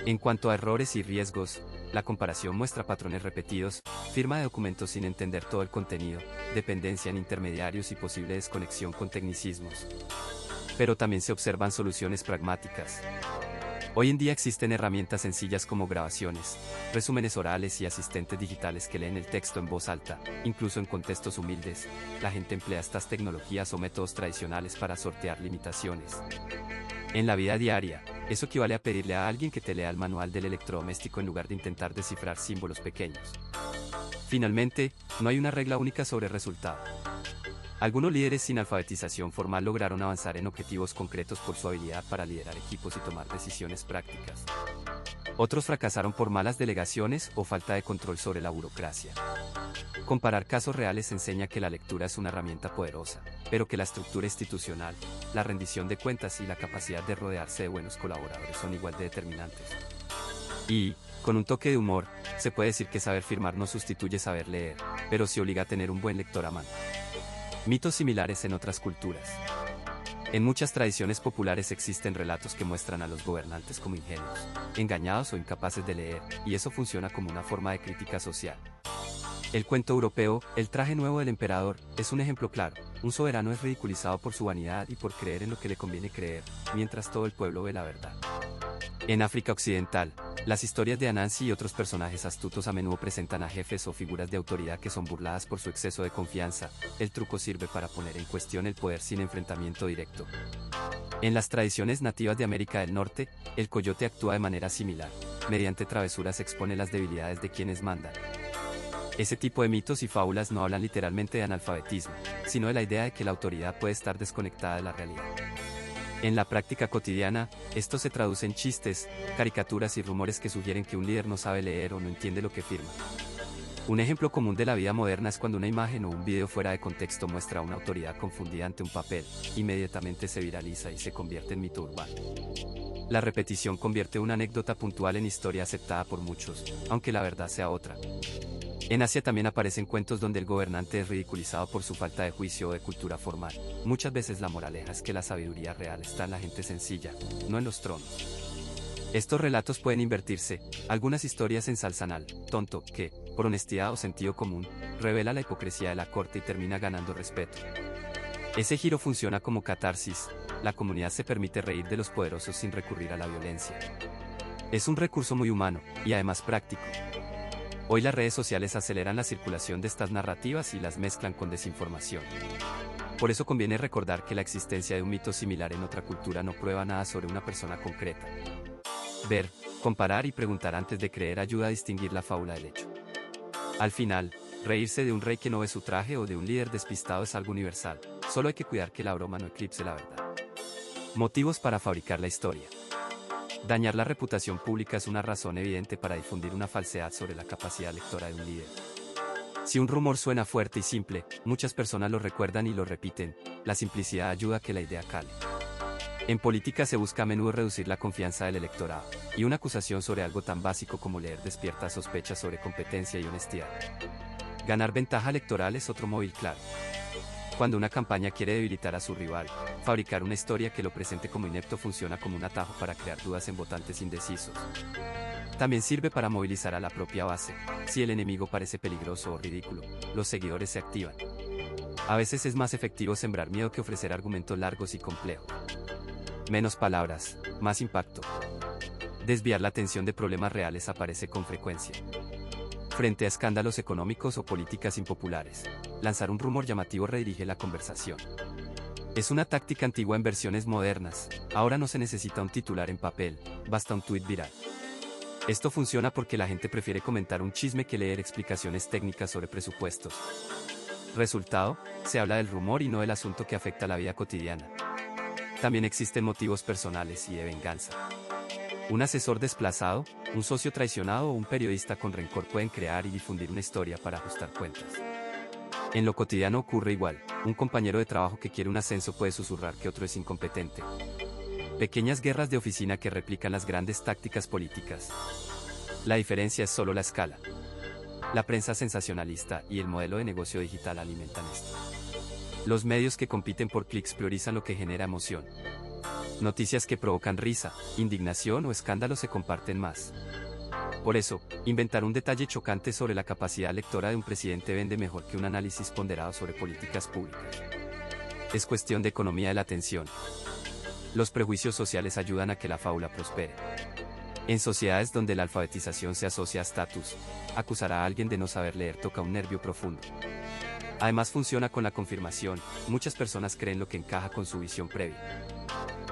En cuanto a errores y riesgos, la comparación muestra patrones repetidos, firma de documentos sin entender todo el contenido, dependencia en intermediarios y posible desconexión con tecnicismos. Pero también se observan soluciones pragmáticas. Hoy en día existen herramientas sencillas como grabaciones, resúmenes orales y asistentes digitales que leen el texto en voz alta, incluso en contextos humildes. La gente emplea estas tecnologías o métodos tradicionales para sortear limitaciones. En la vida diaria, eso equivale a pedirle a alguien que te lea el manual del electrodoméstico en lugar de intentar descifrar símbolos pequeños. Finalmente, no hay una regla única sobre el resultado. Algunos líderes sin alfabetización formal lograron avanzar en objetivos concretos por su habilidad para liderar equipos y tomar decisiones prácticas. Otros fracasaron por malas delegaciones o falta de control sobre la burocracia. Comparar casos reales enseña que la lectura es una herramienta poderosa, pero que la estructura institucional, la rendición de cuentas y la capacidad de rodearse de buenos colaboradores son igual de determinantes. Y, con un toque de humor, se puede decir que saber firmar no sustituye saber leer, pero sí obliga a tener un buen lector a mano. Mitos similares en otras culturas. En muchas tradiciones populares existen relatos que muestran a los gobernantes como ingenuos, engañados o incapaces de leer, y eso funciona como una forma de crítica social. El cuento europeo, El traje nuevo del emperador, es un ejemplo claro. Un soberano es ridiculizado por su vanidad y por creer en lo que le conviene creer, mientras todo el pueblo ve la verdad. En África Occidental, las historias de Anansi y otros personajes astutos a menudo presentan a jefes o figuras de autoridad que son burladas por su exceso de confianza. El truco sirve para poner en cuestión el poder sin enfrentamiento directo. En las tradiciones nativas de América del Norte, el coyote actúa de manera similar. Mediante travesuras expone las debilidades de quienes mandan. Ese tipo de mitos y fábulas no hablan literalmente de analfabetismo, sino de la idea de que la autoridad puede estar desconectada de la realidad. En la práctica cotidiana, esto se traduce en chistes, caricaturas y rumores que sugieren que un líder no sabe leer o no entiende lo que firma. Un ejemplo común de la vida moderna es cuando una imagen o un video fuera de contexto muestra a una autoridad confundida ante un papel, inmediatamente se viraliza y se convierte en mito urbano. La repetición convierte una anécdota puntual en historia aceptada por muchos, aunque la verdad sea otra. En Asia también aparecen cuentos donde el gobernante es ridiculizado por su falta de juicio o de cultura formal. Muchas veces la moraleja es que la sabiduría real está en la gente sencilla, no en los tronos. Estos relatos pueden invertirse, algunas historias ensalzan al tonto, que, por honestidad o sentido común, revela la hipocresía de la corte y termina ganando respeto. Ese giro funciona como catarsis, la comunidad se permite reír de los poderosos sin recurrir a la violencia. Es un recurso muy humano, y además práctico. Hoy las redes sociales aceleran la circulación de estas narrativas y las mezclan con desinformación. Por eso conviene recordar que la existencia de un mito similar en otra cultura no prueba nada sobre una persona concreta. Ver, comparar y preguntar antes de creer ayuda a distinguir la fábula del hecho. Al final, reírse de un rey que no ve su traje o de un líder despistado es algo universal, solo hay que cuidar que la broma no eclipse la verdad. Motivos para fabricar la historia. Dañar la reputación pública es una razón evidente para difundir una falsedad sobre la capacidad lectora de un líder. Si un rumor suena fuerte y simple, muchas personas lo recuerdan y lo repiten, la simplicidad ayuda a que la idea cale. En política se busca a menudo reducir la confianza del electorado, y una acusación sobre algo tan básico como leer despierta sospechas sobre competencia y honestidad. Ganar ventaja electoral es otro móvil claro. Cuando una campaña quiere debilitar a su rival, fabricar una historia que lo presente como inepto funciona como un atajo para crear dudas en votantes indecisos. También sirve para movilizar a la propia base. Si el enemigo parece peligroso o ridículo, los seguidores se activan. A veces es más efectivo sembrar miedo que ofrecer argumentos largos y complejos. Menos palabras, más impacto. Desviar la atención de problemas reales aparece con frecuencia. Frente a escándalos económicos o políticas impopulares, lanzar un rumor llamativo redirige la conversación. Es una táctica antigua en versiones modernas. Ahora no se necesita un titular en papel, basta un tuit viral. Esto funciona porque la gente prefiere comentar un chisme que leer explicaciones técnicas sobre presupuestos. Resultado, se habla del rumor y no del asunto que afecta la vida cotidiana. También existen motivos personales y de venganza. Un asesor desplazado, un socio traicionado o un periodista con rencor pueden crear y difundir una historia para ajustar cuentas. En lo cotidiano ocurre igual, un compañero de trabajo que quiere un ascenso puede susurrar que otro es incompetente. Pequeñas guerras de oficina que replican las grandes tácticas políticas. La diferencia es solo la escala. La prensa sensacionalista y el modelo de negocio digital alimentan esto. Los medios que compiten por clics priorizan lo que genera emoción. Noticias que provocan risa, indignación o escándalo se comparten más. Por eso, inventar un detalle chocante sobre la capacidad lectora de un presidente vende mejor que un análisis ponderado sobre políticas públicas. Es cuestión de economía de la atención. Los prejuicios sociales ayudan a que la fábula prospere. En sociedades donde la alfabetización se asocia a estatus, acusar a alguien de no saber leer toca un nervio profundo. Además funciona con la confirmación, muchas personas creen lo que encaja con su visión previa.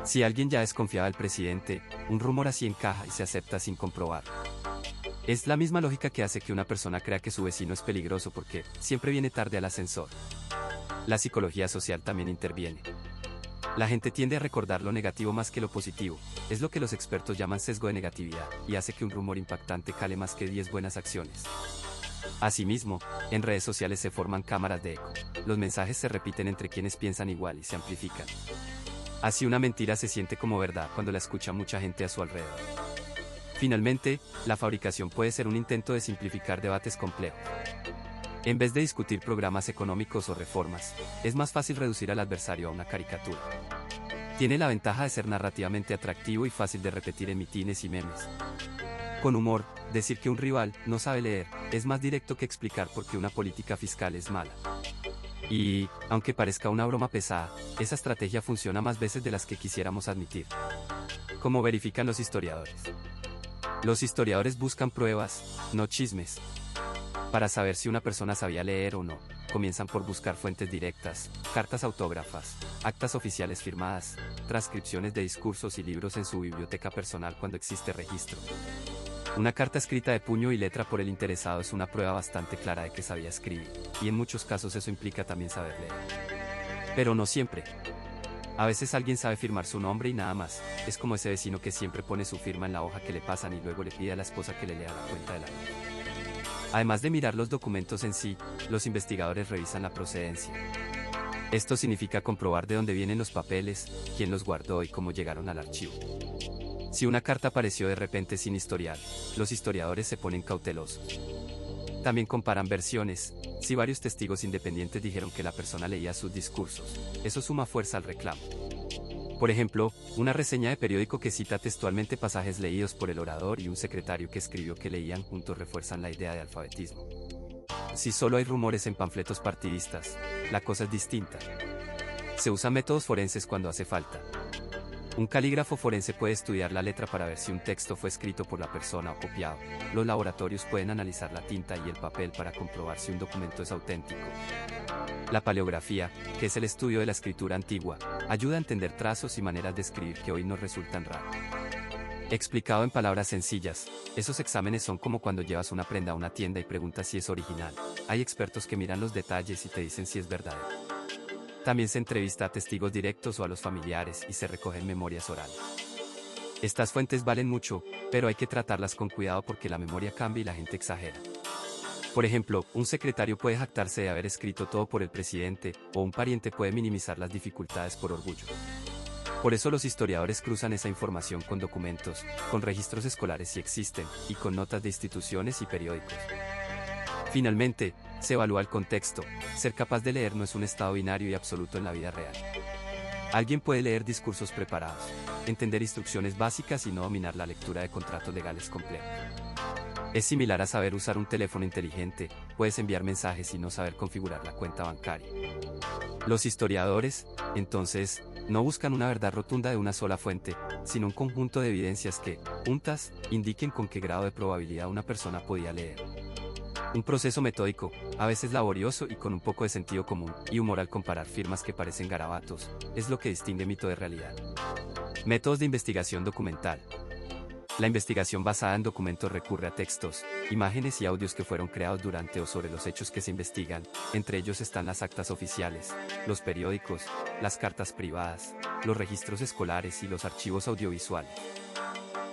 Si alguien ya desconfiaba del presidente, un rumor así encaja y se acepta sin comprobar. Es la misma lógica que hace que una persona crea que su vecino es peligroso porque siempre viene tarde al ascensor. La psicología social también interviene. La gente tiende a recordar lo negativo más que lo positivo, es lo que los expertos llaman sesgo de negatividad, y hace que un rumor impactante cale más que 10 buenas acciones. Asimismo, en redes sociales se forman cámaras de eco. Los mensajes se repiten entre quienes piensan igual y se amplifican. Así una mentira se siente como verdad cuando la escucha mucha gente a su alrededor. Finalmente, la fabricación puede ser un intento de simplificar debates complejos. En vez de discutir programas económicos o reformas, es más fácil reducir al adversario a una caricatura. Tiene la ventaja de ser narrativamente atractivo y fácil de repetir en mitines y memes. Con humor, decir que un rival no sabe leer es más directo que explicar por qué una política fiscal es mala. Y, aunque parezca una broma pesada, esa estrategia funciona más veces de las que quisiéramos admitir. ¿Cómo verifican los historiadores? Los historiadores buscan pruebas, no chismes. Para saber si una persona sabía leer o no, comienzan por buscar fuentes directas, cartas autógrafas, actas oficiales firmadas, transcripciones de discursos y libros en su biblioteca personal cuando existe registro. Una carta escrita de puño y letra por el interesado es una prueba bastante clara de que sabía escribir, y en muchos casos eso implica también saber leer. Pero no siempre. A veces alguien sabe firmar su nombre y nada más, es como ese vecino que siempre pone su firma en la hoja que le pasan y luego le pide a la esposa que le lea la cuenta de la luz. Además de mirar los documentos en sí, los investigadores revisan la procedencia. Esto significa comprobar de dónde vienen los papeles, quién los guardó y cómo llegaron al archivo. Si una carta apareció de repente sin historial, los historiadores se ponen cautelosos. También comparan versiones. Si varios testigos independientes dijeron que la persona leía sus discursos, eso suma fuerza al reclamo. Por ejemplo, una reseña de periódico que cita textualmente pasajes leídos por el orador y un secretario que escribió que leían juntos refuerzan la idea de alfabetismo. Si solo hay rumores en panfletos partidistas, la cosa es distinta. Se usan métodos forenses cuando hace falta. Un calígrafo forense puede estudiar la letra para ver si un texto fue escrito por la persona o copiado. Los laboratorios pueden analizar la tinta y el papel para comprobar si un documento es auténtico. La paleografía, que es el estudio de la escritura antigua, ayuda a entender trazos y maneras de escribir que hoy nos resultan raros. Explicado en palabras sencillas, esos exámenes son como cuando llevas una prenda a una tienda y preguntas si es original. Hay expertos que miran los detalles y te dicen si es verdadero. También se entrevista a testigos directos o a los familiares y se recogen memorias orales. Estas fuentes valen mucho, pero hay que tratarlas con cuidado porque la memoria cambia y la gente exagera. Por ejemplo, un secretario puede jactarse de haber escrito todo por el presidente, o un pariente puede minimizar las dificultades por orgullo. Por eso los historiadores cruzan esa información con documentos, con registros escolares si existen, y con notas de instituciones y periódicos. Finalmente, se evalúa el contexto. Ser capaz de leer no es un estado binario y absoluto en la vida real. Alguien puede leer discursos preparados, entender instrucciones básicas y no dominar la lectura de contratos legales complejos. Es similar a saber usar un teléfono inteligente, puedes enviar mensajes y no saber configurar la cuenta bancaria. Los historiadores, entonces, no buscan una verdad rotunda de una sola fuente, sino un conjunto de evidencias que, juntas, indiquen con qué grado de probabilidad una persona podía leer. Un proceso metódico, a veces laborioso y con un poco de sentido común, y humor al comparar firmas que parecen garabatos, es lo que distingue mito de realidad. Métodos de investigación documental. La investigación basada en documentos recurre a textos, imágenes y audios que fueron creados durante o sobre los hechos que se investigan, entre ellos están las actas oficiales, los periódicos, las cartas privadas, los registros escolares y los archivos audiovisuales.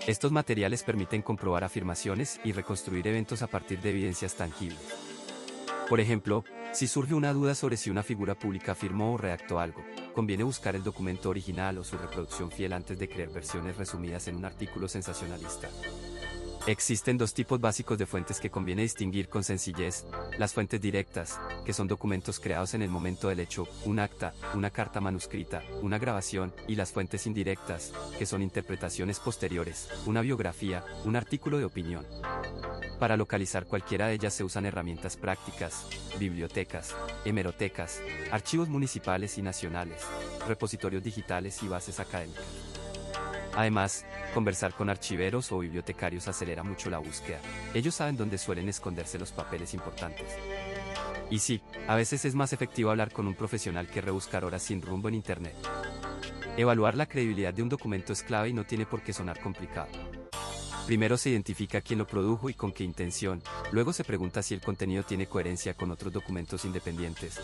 Estos materiales permiten comprobar afirmaciones y reconstruir eventos a partir de evidencias tangibles. Por ejemplo, si surge una duda sobre si una figura pública afirmó o redactó algo, conviene buscar el documento original o su reproducción fiel antes de crear versiones resumidas en un artículo sensacionalista. Existen dos tipos básicos de fuentes que conviene distinguir con sencillez: las fuentes directas, que son documentos creados en el momento del hecho, un acta, una carta manuscrita, una grabación, y las fuentes indirectas, que son interpretaciones posteriores, una biografía, un artículo de opinión. Para localizar cualquiera de ellas se usan herramientas prácticas, bibliotecas, hemerotecas, archivos municipales y nacionales, repositorios digitales y bases académicas. Además, conversar con archiveros o bibliotecarios acelera mucho la búsqueda. Ellos saben dónde suelen esconderse los papeles importantes. Y sí, a veces es más efectivo hablar con un profesional que rebuscar horas sin rumbo en Internet. Evaluar la credibilidad de un documento es clave y no tiene por qué sonar complicado. Primero se identifica quién lo produjo y con qué intención, luego se pregunta si el contenido tiene coherencia con otros documentos independientes.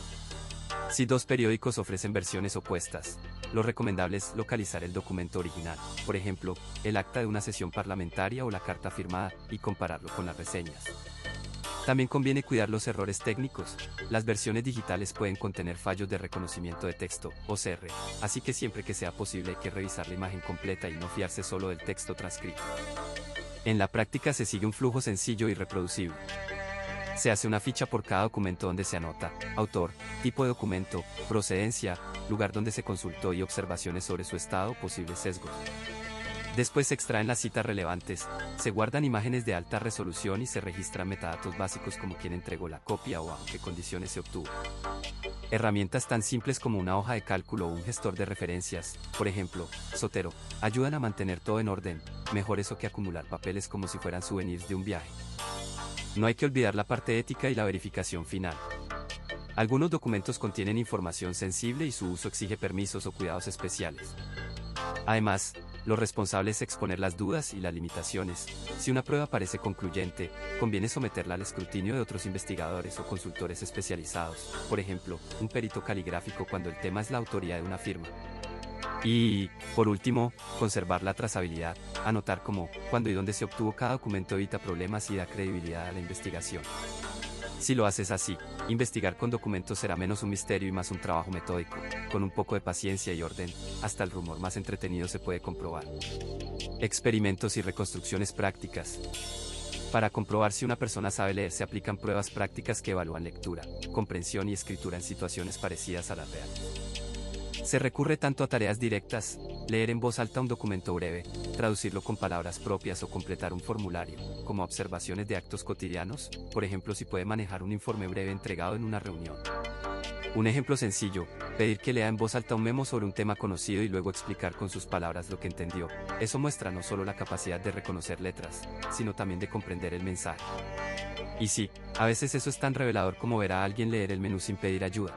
Si dos periódicos ofrecen versiones opuestas, lo recomendable es localizar el documento original, por ejemplo, el acta de una sesión parlamentaria o la carta firmada, y compararlo con las reseñas. También conviene cuidar los errores técnicos. Las versiones digitales pueden contener fallos de reconocimiento de texto, OCR, así que siempre que sea posible hay que revisar la imagen completa y no fiarse solo del texto transcrito. En la práctica se sigue un flujo sencillo y reproducible. Se hace una ficha por cada documento donde se anota autor, tipo de documento, procedencia, lugar donde se consultó y observaciones sobre su estado o posibles sesgos. Después se extraen las citas relevantes, se guardan imágenes de alta resolución y se registran metadatos básicos como quién entregó la copia o bajo qué condiciones se obtuvo. Herramientas tan simples como una hoja de cálculo o un gestor de referencias, por ejemplo, Zotero, ayudan a mantener todo en orden, mejor eso que acumular papeles como si fueran souvenirs de un viaje. No hay que olvidar la parte ética y la verificación final. Algunos documentos contienen información sensible y su uso exige permisos o cuidados especiales. Además, lo responsable es exponer las dudas y las limitaciones. Si una prueba parece concluyente, conviene someterla al escrutinio de otros investigadores o consultores especializados, por ejemplo, un perito caligráfico cuando el tema es la autoría de una firma. Y, por último, conservar la trazabilidad, anotar cómo, cuándo y dónde se obtuvo cada documento evita problemas y da credibilidad a la investigación. Si lo haces así, investigar con documentos será menos un misterio y más un trabajo metódico, con un poco de paciencia y orden, hasta el rumor más entretenido se puede comprobar. Experimentos y reconstrucciones prácticas. Para comprobar si una persona sabe leer se aplican pruebas prácticas que evalúan lectura, comprensión y escritura en situaciones parecidas a las reales. Se recurre tanto a tareas directas, leer en voz alta un documento breve, traducirlo con palabras propias o completar un formulario, como a observaciones de actos cotidianos, por ejemplo si puede manejar un informe breve entregado en una reunión. Un ejemplo sencillo, pedir que lea en voz alta un memo sobre un tema conocido y luego explicar con sus palabras lo que entendió. Eso muestra no solo la capacidad de reconocer letras, sino también de comprender el mensaje. Y sí, a veces eso es tan revelador como ver a alguien leer el menú sin pedir ayuda.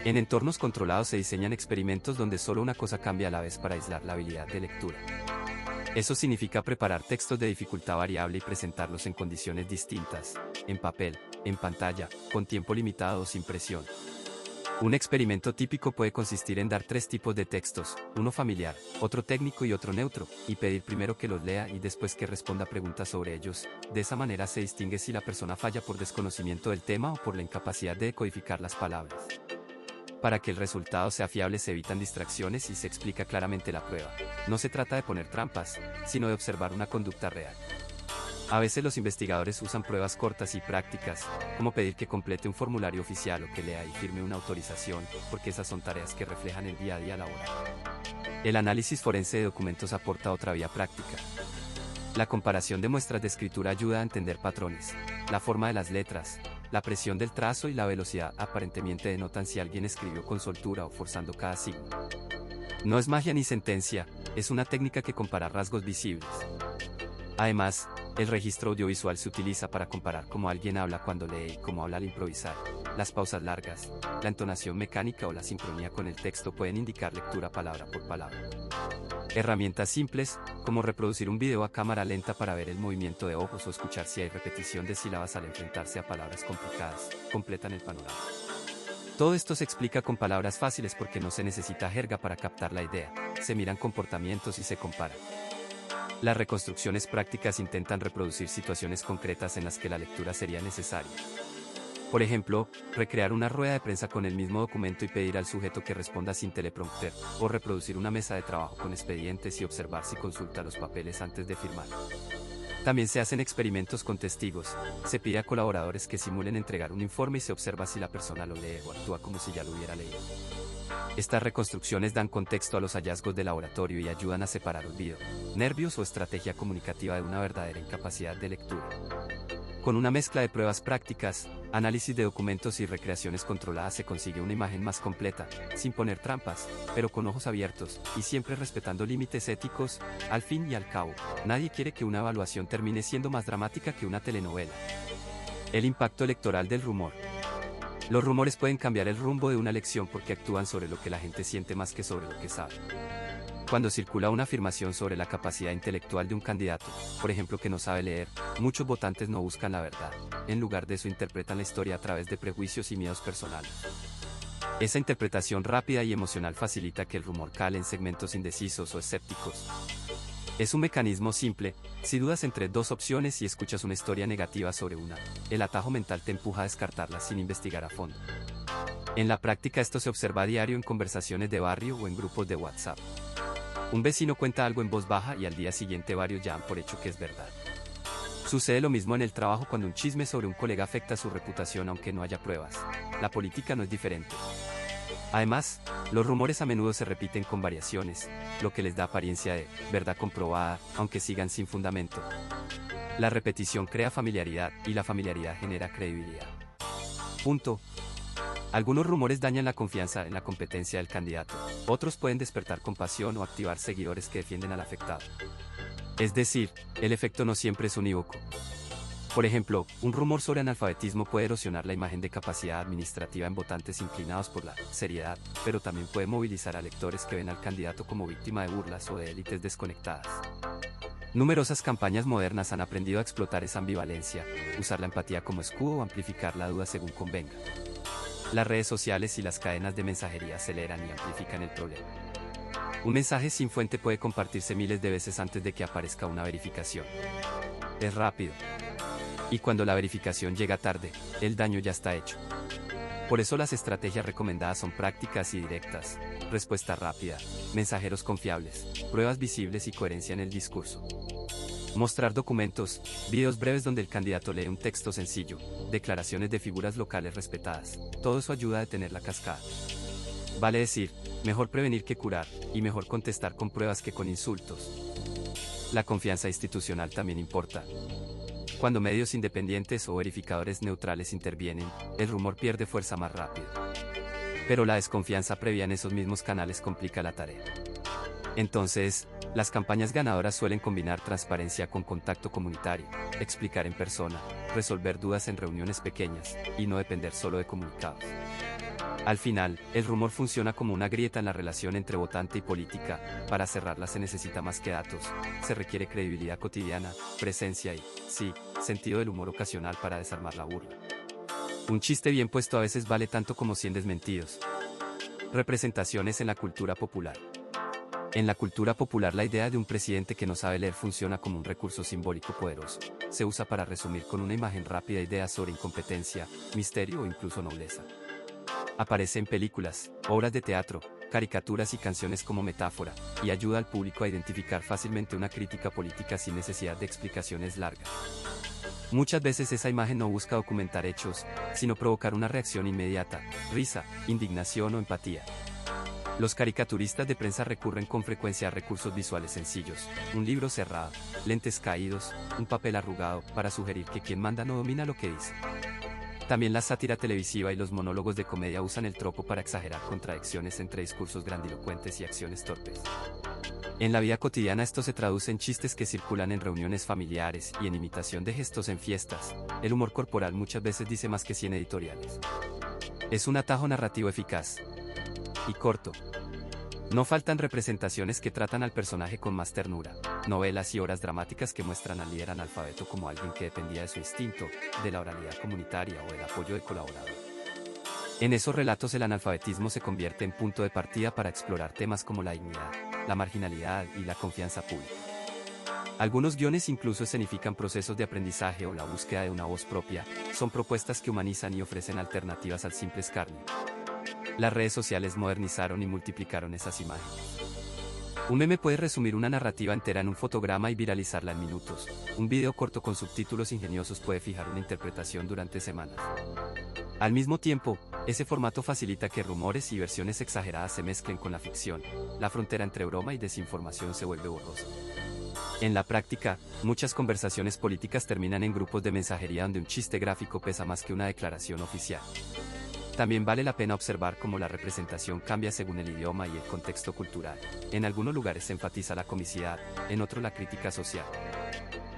En entornos controlados se diseñan experimentos donde solo una cosa cambia a la vez para aislar la habilidad de lectura. Eso significa preparar textos de dificultad variable y presentarlos en condiciones distintas, en papel, en pantalla, con tiempo limitado o sin presión. Un experimento típico puede consistir en dar 3 tipos de textos, uno familiar, otro técnico y otro neutro, y pedir primero que los lea y después que responda preguntas sobre ellos. De esa manera se distingue si la persona falla por desconocimiento del tema o por la incapacidad de decodificar las palabras. Para que el resultado sea fiable se evitan distracciones y se explica claramente la prueba. No se trata de poner trampas, sino de observar una conducta real. A veces los investigadores usan pruebas cortas y prácticas, como pedir que complete un formulario oficial o que lea y firme una autorización, porque esas son tareas que reflejan el día a día laboral. El análisis forense de documentos aporta otra vía práctica. La comparación de muestras de escritura ayuda a entender patrones, la forma de las letras, la presión del trazo y la velocidad aparentemente denotan si alguien escribió con soltura o forzando cada signo. No es magia ni sentencia, es una técnica que compara rasgos visibles. Además, el registro audiovisual se utiliza para comparar cómo alguien habla cuando lee y cómo habla al improvisar. Las pausas largas, la entonación mecánica o la sincronía con el texto pueden indicar lectura palabra por palabra. Herramientas simples, como reproducir un video a cámara lenta para ver el movimiento de ojos o escuchar si hay repetición de sílabas al enfrentarse a palabras complicadas, completan el panorama. Todo esto se explica con palabras fáciles porque no se necesita jerga para captar la idea, se miran comportamientos y se comparan. Las reconstrucciones prácticas intentan reproducir situaciones concretas en las que la lectura sería necesaria. Por ejemplo, recrear una rueda de prensa con el mismo documento y pedir al sujeto que responda sin teleprompter, o reproducir una mesa de trabajo con expedientes y observar si consulta los papeles antes de firmar. También se hacen experimentos con testigos. Se pide a colaboradores que simulen entregar un informe y se observa si la persona lo lee o actúa como si ya lo hubiera leído. Estas reconstrucciones dan contexto a los hallazgos del laboratorio y ayudan a separar olvido, nervios o estrategia comunicativa de una verdadera incapacidad de lectura. Con una mezcla de pruebas prácticas, análisis de documentos y recreaciones controladas se consigue una imagen más completa, sin poner trampas, pero con ojos abiertos, y siempre respetando límites éticos. Al fin y al cabo, nadie quiere que una evaluación termine siendo más dramática que una telenovela. El impacto electoral del rumor. Los rumores pueden cambiar el rumbo de una elección porque actúan sobre lo que la gente siente más que sobre lo que sabe. Cuando circula una afirmación sobre la capacidad intelectual de un candidato, por ejemplo que no sabe leer, muchos votantes no buscan la verdad. En lugar de eso interpretan la historia a través de prejuicios y miedos personales. Esa interpretación rápida y emocional facilita que el rumor cale en segmentos indecisos o escépticos. Es un mecanismo simple. Si dudas entre dos opciones y escuchas una historia negativa sobre una, el atajo mental te empuja a descartarla sin investigar a fondo. En la práctica esto se observa a diario en conversaciones de barrio o en grupos de WhatsApp. Un vecino cuenta algo en voz baja y al día siguiente varios ya dan por hecho que es verdad. Sucede lo mismo en el trabajo cuando un chisme sobre un colega afecta su reputación aunque no haya pruebas. La política no es diferente. Además, los rumores a menudo se repiten con variaciones, lo que les da apariencia de verdad comprobada, aunque sigan sin fundamento. La repetición crea familiaridad y la familiaridad genera credibilidad. Punto. Algunos rumores dañan la confianza en la competencia del candidato, otros pueden despertar compasión o activar seguidores que defienden al afectado. Es decir, el efecto no siempre es unívoco. Por ejemplo, un rumor sobre analfabetismo puede erosionar la imagen de capacidad administrativa en votantes inclinados por la seriedad, pero también puede movilizar a electores que ven al candidato como víctima de burlas o de élites desconectadas. Numerosas campañas modernas han aprendido a explotar esa ambivalencia, usar la empatía como escudo o amplificar la duda según convenga. Las redes sociales y las cadenas de mensajería aceleran y amplifican el problema. Un mensaje sin fuente puede compartirse miles de veces antes de que aparezca una verificación. Es rápido. Y cuando la verificación llega tarde, el daño ya está hecho. Por eso las estrategias recomendadas son prácticas y directas: respuesta rápida, mensajeros confiables, pruebas visibles y coherencia en el discurso. Mostrar documentos, videos breves donde el candidato lee un texto sencillo, declaraciones de figuras locales respetadas, todo eso ayuda a detener la cascada. Vale decir, mejor prevenir que curar, y mejor contestar con pruebas que con insultos. La confianza institucional también importa. Cuando medios independientes o verificadores neutrales intervienen, el rumor pierde fuerza más rápido. Pero la desconfianza previa en esos mismos canales complica la tarea. Entonces, las campañas ganadoras suelen combinar transparencia con contacto comunitario, explicar en persona, resolver dudas en reuniones pequeñas, y no depender solo de comunicados. Al final, el rumor funciona como una grieta en la relación entre votante y política. Para cerrarla se necesita más que datos, se requiere credibilidad cotidiana, presencia y, sí, sentido del humor ocasional para desarmar la burla. Un chiste bien puesto a veces vale tanto como 100 desmentidos. Representaciones en la cultura popular. En la cultura popular la idea de un presidente que no sabe leer funciona como un recurso simbólico poderoso. Se usa para resumir con una imagen rápida ideas sobre incompetencia, misterio o incluso nobleza. Aparece en películas, obras de teatro, caricaturas y canciones como metáfora, y ayuda al público a identificar fácilmente una crítica política sin necesidad de explicaciones largas. Muchas veces esa imagen no busca documentar hechos, sino provocar una reacción inmediata, risa, indignación o empatía. Los caricaturistas de prensa recurren con frecuencia a recursos visuales sencillos: un libro cerrado, lentes caídos, un papel arrugado, para sugerir que quien manda no domina lo que dice. También la sátira televisiva y los monólogos de comedia usan el tropo para exagerar contradicciones entre discursos grandilocuentes y acciones torpes. En la vida cotidiana esto se traduce en chistes que circulan en reuniones familiares y en imitación de gestos en fiestas. El humor corporal muchas veces dice más que 100 editoriales. Es un atajo narrativo eficaz y corto. No faltan representaciones que tratan al personaje con más ternura, novelas y obras dramáticas que muestran al líder analfabeto como alguien que dependía de su instinto, de la oralidad comunitaria o del apoyo de colaboradores. En esos relatos el analfabetismo se convierte en punto de partida para explorar temas como la dignidad, la marginalidad y la confianza pública. Algunos guiones incluso escenifican procesos de aprendizaje o la búsqueda de una voz propia, son propuestas que humanizan y ofrecen alternativas al simple escarnio. Las redes sociales modernizaron y multiplicaron esas imágenes. Un meme puede resumir una narrativa entera en un fotograma y viralizarla en minutos. Un video corto con subtítulos ingeniosos puede fijar una interpretación durante semanas. Al mismo tiempo, ese formato facilita que rumores y versiones exageradas se mezclen con la ficción. La frontera entre broma y desinformación se vuelve borrosa. En la práctica, muchas conversaciones políticas terminan en grupos de mensajería donde un chiste gráfico pesa más que una declaración oficial. También vale la pena observar cómo la representación cambia según el idioma y el contexto cultural. En algunos lugares se enfatiza la comicidad, en otros la crítica social.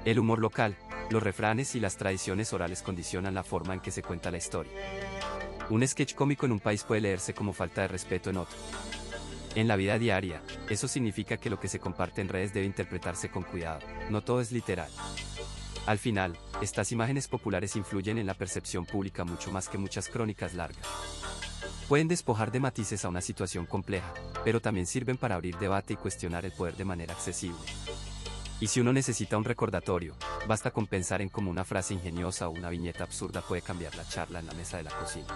El humor local, los refranes y las tradiciones orales condicionan la forma en que se cuenta la historia. Un sketch cómico en un país puede leerse como falta de respeto en otro. En la vida diaria, eso significa que lo que se comparte en redes debe interpretarse con cuidado, no todo es literal. Al final, estas imágenes populares influyen en la percepción pública mucho más que muchas crónicas largas. Pueden despojar de matices a una situación compleja, pero también sirven para abrir debate y cuestionar el poder de manera accesible. Y si uno necesita un recordatorio, basta con pensar en cómo una frase ingeniosa o una viñeta absurda puede cambiar la charla en la mesa de la cocina.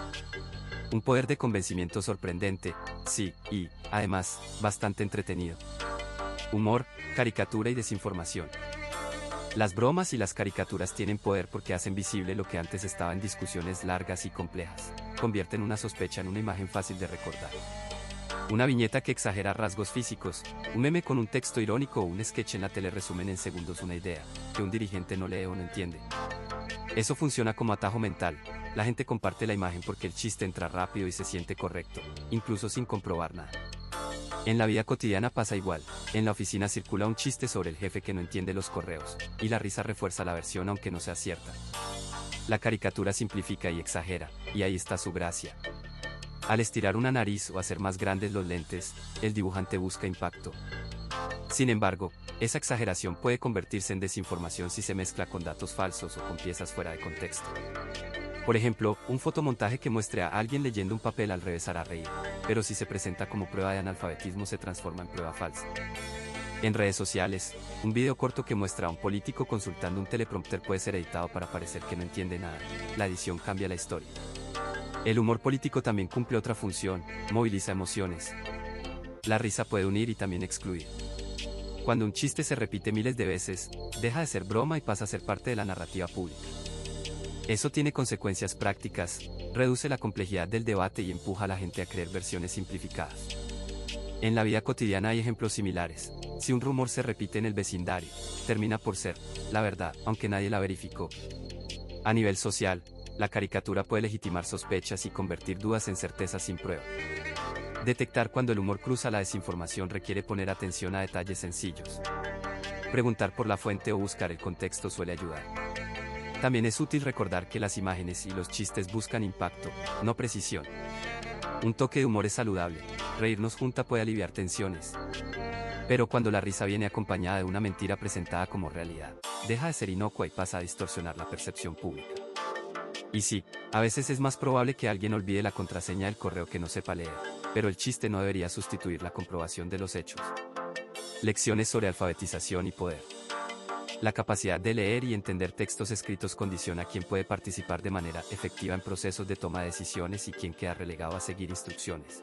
Un poder de convencimiento sorprendente, sí, y, además, bastante entretenido. Humor, caricatura y desinformación. Las bromas y las caricaturas tienen poder porque hacen visible lo que antes estaba en discusiones largas y complejas. Convierten una sospecha en una imagen fácil de recordar. Una viñeta que exagera rasgos físicos, un meme con un texto irónico o un sketch en la tele resumen en segundos una idea, que un dirigente no lee o no entiende. Eso funciona como atajo mental. La gente comparte la imagen porque el chiste entra rápido y se siente correcto, incluso sin comprobar nada. En la vida cotidiana pasa igual. En la oficina circula un chiste sobre el jefe que no entiende los correos, y la risa refuerza la versión aunque no sea cierta. La caricatura simplifica y exagera, y ahí está su gracia. Al estirar una nariz o hacer más grandes los lentes, el dibujante busca impacto. Sin embargo, esa exageración puede convertirse en desinformación si se mezcla con datos falsos o con piezas fuera de contexto. Por ejemplo, un fotomontaje que muestre a alguien leyendo un papel al revés hará reír, pero si se presenta como prueba de analfabetismo se transforma en prueba falsa. En redes sociales, un video corto que muestra a un político consultando un teleprompter puede ser editado para parecer que no entiende nada. La edición cambia la historia. El humor político también cumple otra función, moviliza emociones. La risa puede unir y también excluir. Cuando un chiste se repite miles de veces, deja de ser broma y pasa a ser parte de la narrativa pública. Eso tiene consecuencias prácticas, reduce la complejidad del debate y empuja a la gente a creer versiones simplificadas. En la vida cotidiana hay ejemplos similares. Si un rumor se repite en el vecindario, termina por ser la verdad, aunque nadie la verificó. A nivel social, la caricatura puede legitimar sospechas y convertir dudas en certezas sin prueba. Detectar cuando el humor cruza la desinformación requiere poner atención a detalles sencillos. Preguntar por la fuente o buscar el contexto suele ayudar. También es útil recordar que las imágenes y los chistes buscan impacto, no precisión. Un toque de humor es saludable, reírnos junta puede aliviar tensiones. Pero cuando la risa viene acompañada de una mentira presentada como realidad, deja de ser inocua y pasa a distorsionar la percepción pública. Y sí, a veces es más probable que alguien olvide la contraseña del correo que no sepa leer, pero el chiste no debería sustituir la comprobación de los hechos. Lecciones sobre alfabetización y poder. La capacidad de leer y entender textos escritos condiciona a quién puede participar de manera efectiva en procesos de toma de decisiones y quién queda relegado a seguir instrucciones.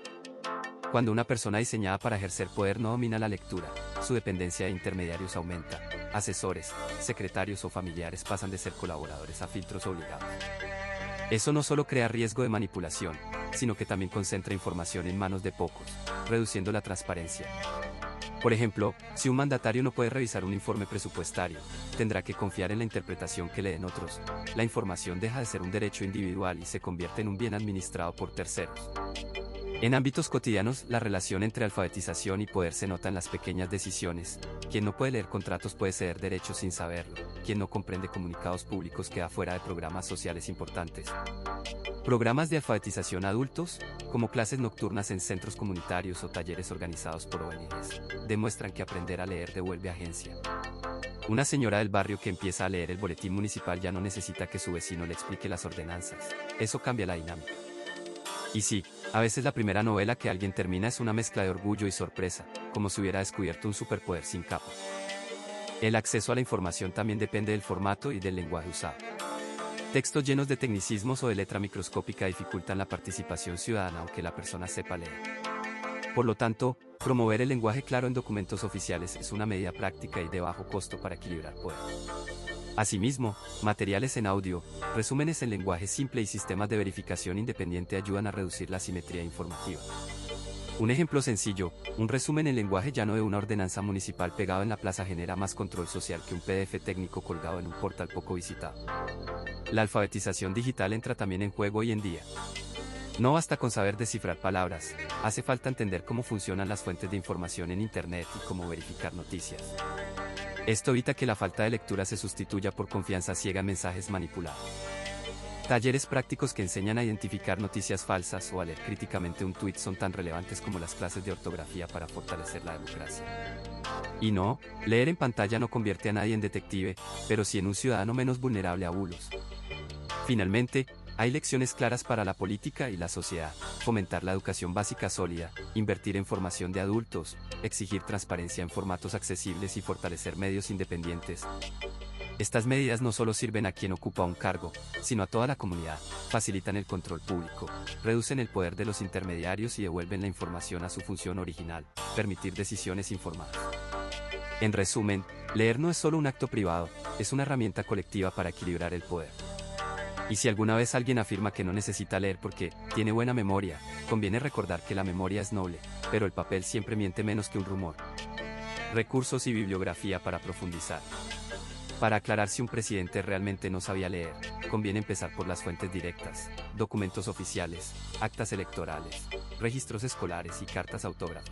Cuando una persona diseñada para ejercer poder no domina la lectura, su dependencia de intermediarios aumenta. Asesores, secretarios o familiares pasan de ser colaboradores a filtros obligados. Eso no solo crea riesgo de manipulación, sino que también concentra información en manos de pocos, reduciendo la transparencia. Por ejemplo, si un mandatario no puede revisar un informe presupuestario, tendrá que confiar en la interpretación que le den otros. La información deja de ser un derecho individual y se convierte en un bien administrado por terceros. En ámbitos cotidianos, la relación entre alfabetización y poder se nota en las pequeñas decisiones. Quien no puede leer contratos puede ceder derechos sin saberlo. Quien no comprende comunicados públicos queda fuera de programas sociales importantes. Programas de alfabetización adultos, como clases nocturnas en centros comunitarios o talleres organizados por ONGs, demuestran que aprender a leer devuelve agencia. Una señora del barrio que empieza a leer el boletín municipal ya no necesita que su vecino le explique las ordenanzas. Eso cambia la dinámica. Y sí, a veces la primera novela que alguien termina es una mezcla de orgullo y sorpresa, como si hubiera descubierto un superpoder sin capa. El acceso a la información también depende del formato y del lenguaje usado. Textos llenos de tecnicismos o de letra microscópica dificultan la participación ciudadana aunque la persona sepa leer. Por lo tanto, promover el lenguaje claro en documentos oficiales es una medida práctica y de bajo costo para equilibrar poder. Asimismo, materiales en audio, resúmenes en lenguaje simple y sistemas de verificación independiente ayudan a reducir la asimetría informativa. Un ejemplo sencillo, un resumen en lenguaje llano de una ordenanza municipal pegado en la plaza genera más control social que un PDF técnico colgado en un portal poco visitado. La alfabetización digital entra también en juego hoy en día. No basta con saber descifrar palabras, hace falta entender cómo funcionan las fuentes de información en Internet y cómo verificar noticias. Esto evita que la falta de lectura se sustituya por confianza ciega en mensajes manipulados. Talleres prácticos que enseñan a identificar noticias falsas o a leer críticamente un tuit son tan relevantes como las clases de ortografía para fortalecer la democracia. Y no, leer en pantalla no convierte a nadie en detective, pero sí en un ciudadano menos vulnerable a bulos. Finalmente, hay lecciones claras para la política y la sociedad: fomentar la educación básica sólida, invertir en formación de adultos, exigir transparencia en formatos accesibles y fortalecer medios independientes. Estas medidas no solo sirven a quien ocupa un cargo, sino a toda la comunidad, facilitan el control público, reducen el poder de los intermediarios y devuelven la información a su función original: permitir decisiones informadas. En resumen, leer no es solo un acto privado, es una herramienta colectiva para equilibrar el poder. Y si alguna vez alguien afirma que no necesita leer porque tiene buena memoria, conviene recordar que la memoria es noble, pero el papel siempre miente menos que un rumor. Recursos y bibliografía para profundizar. Para aclarar si un presidente realmente no sabía leer, conviene empezar por las fuentes directas: documentos oficiales, actas electorales, registros escolares y cartas autógrafas.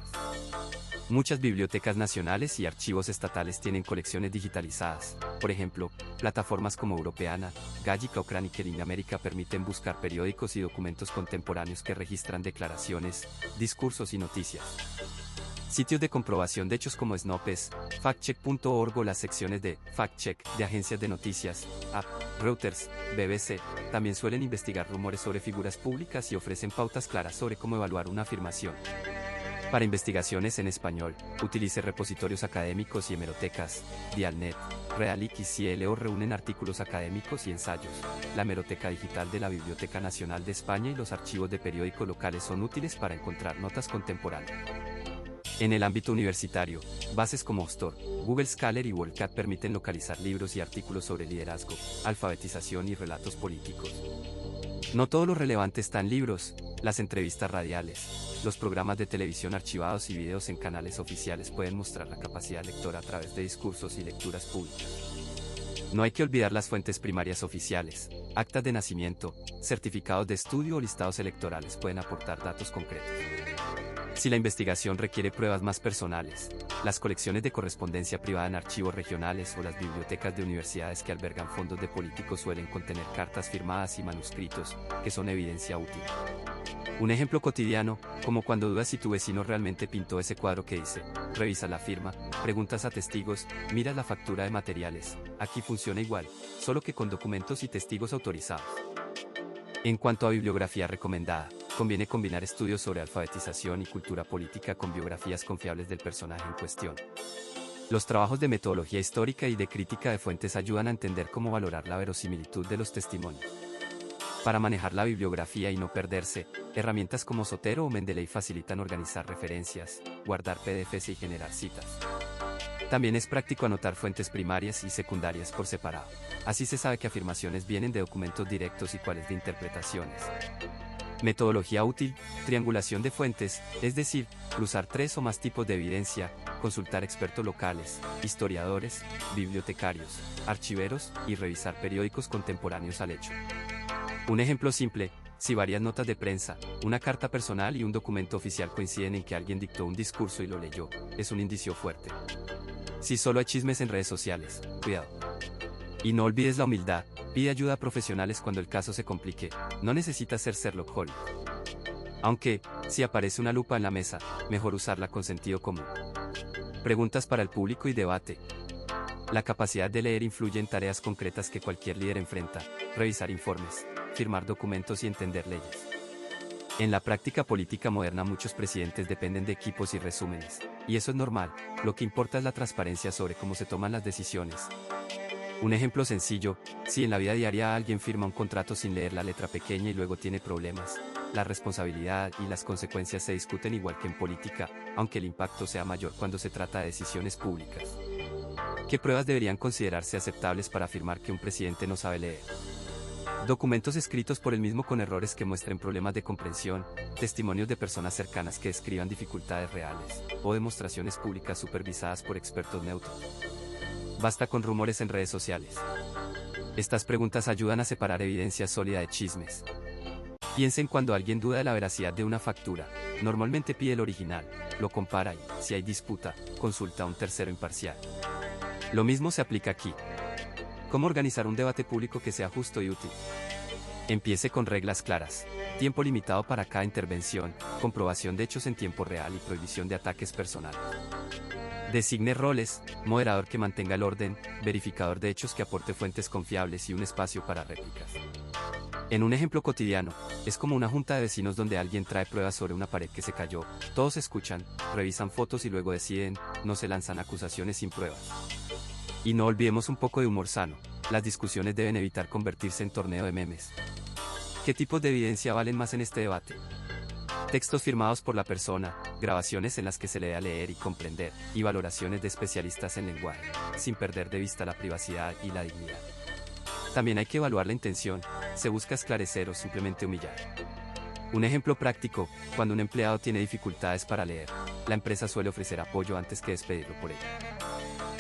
Muchas bibliotecas nacionales y archivos estatales tienen colecciones digitalizadas. Por ejemplo, plataformas como Europeana, Gallica o Chronicle in America permiten buscar periódicos y documentos contemporáneos que registran declaraciones, discursos y noticias. Sitios de comprobación de hechos como Snopes, factcheck.org o las secciones de fact-check de agencias de noticias, AP, Reuters, BBC, también suelen investigar rumores sobre figuras públicas y ofrecen pautas claras sobre cómo evaluar una afirmación. Para investigaciones en español, utilice repositorios académicos y hemerotecas. Dialnet, Realix y Cielo reúnen artículos académicos y ensayos. La hemeroteca digital de la Biblioteca Nacional de España y los archivos de periódicos locales son útiles para encontrar notas contemporáneas. En el ámbito universitario, bases como Ostor, Google Scholar y WorldCat permiten localizar libros y artículos sobre liderazgo, alfabetización y relatos políticos. No todo lo relevante está en libros. Las entrevistas radiales, los programas de televisión archivados y videos en canales oficiales pueden mostrar la capacidad lectora a través de discursos y lecturas públicas. No hay que olvidar las fuentes primarias oficiales: actas de nacimiento, certificados de estudio o listados electorales pueden aportar datos concretos. Si la investigación requiere pruebas más personales, las colecciones de correspondencia privada en archivos regionales o las bibliotecas de universidades que albergan fondos de políticos suelen contener cartas firmadas y manuscritos, que son evidencia útil. Un ejemplo cotidiano, como cuando dudas si tu vecino realmente pintó ese cuadro que dice: revisa la firma, preguntas a testigos, miras la factura de materiales. Aquí funciona igual, solo que con documentos y testigos autorizados. En cuanto a bibliografía recomendada, conviene combinar estudios sobre alfabetización y cultura política con biografías confiables del personaje en cuestión. Los trabajos de metodología histórica y de crítica de fuentes ayudan a entender cómo valorar la verosimilitud de los testimonios. Para manejar la bibliografía y no perderse, herramientas como Zotero o Mendeley facilitan organizar referencias, guardar PDFs y generar citas. También es práctico anotar fuentes primarias y secundarias por separado. Así se sabe que afirmaciones vienen de documentos directos y cuáles de interpretaciones. Metodología útil: triangulación de fuentes, es decir, cruzar 3 o más tipos de evidencia, consultar expertos locales, historiadores, bibliotecarios, archiveros y revisar periódicos contemporáneos al hecho. Un ejemplo simple: si varias notas de prensa, una carta personal y un documento oficial coinciden en que alguien dictó un discurso y lo leyó, es un indicio fuerte. Si solo hay chismes en redes sociales, cuidado. Y no olvides la humildad: pide ayuda a profesionales cuando el caso se complique, no necesitas ser Sherlock Holmes. Aunque, si aparece una lupa en la mesa, mejor usarla con sentido común. Preguntas para el público y debate. La capacidad de leer influye en tareas concretas que cualquier líder enfrenta: revisar informes, firmar documentos y entender leyes. En la práctica política moderna muchos presidentes dependen de equipos y resúmenes, y eso es normal, lo que importa es la transparencia sobre cómo se toman las decisiones. Un ejemplo sencillo, si en la vida diaria alguien firma un contrato sin leer la letra pequeña y luego tiene problemas, la responsabilidad y las consecuencias se discuten igual que en política, aunque el impacto sea mayor cuando se trata de decisiones públicas. ¿Qué pruebas deberían considerarse aceptables para afirmar que un presidente no sabe leer? Documentos escritos por él mismo con errores que muestren problemas de comprensión, testimonios de personas cercanas que describan dificultades reales, o demostraciones públicas supervisadas por expertos neutros. Basta con rumores en redes sociales. Estas preguntas ayudan a separar evidencia sólida de chismes. Piensen cuando alguien duda de la veracidad de una factura. Normalmente pide el original, lo compara y, si hay disputa, consulta a un tercero imparcial. Lo mismo se aplica aquí. ¿Cómo organizar un debate público que sea justo y útil? Empiece con reglas claras. Tiempo limitado para cada intervención, comprobación de hechos en tiempo real y prohibición de ataques personales. Designe roles, moderador que mantenga el orden, verificador de hechos que aporte fuentes confiables y un espacio para réplicas. En un ejemplo cotidiano, es como una junta de vecinos donde alguien trae pruebas sobre una pared que se cayó, todos escuchan, revisan fotos y luego deciden, no se lanzan acusaciones sin pruebas. Y no olvidemos un poco de humor sano, las discusiones deben evitar convertirse en torneo de memes. ¿Qué tipos de evidencia valen más en este debate? Textos firmados por la persona, grabaciones en las que se le da a leer y comprender, y valoraciones de especialistas en lenguaje, sin perder de vista la privacidad y la dignidad. También hay que evaluar la intención, ¿se busca esclarecer o simplemente humillar? Un ejemplo práctico, cuando un empleado tiene dificultades para leer, la empresa suele ofrecer apoyo antes que despedirlo por ello.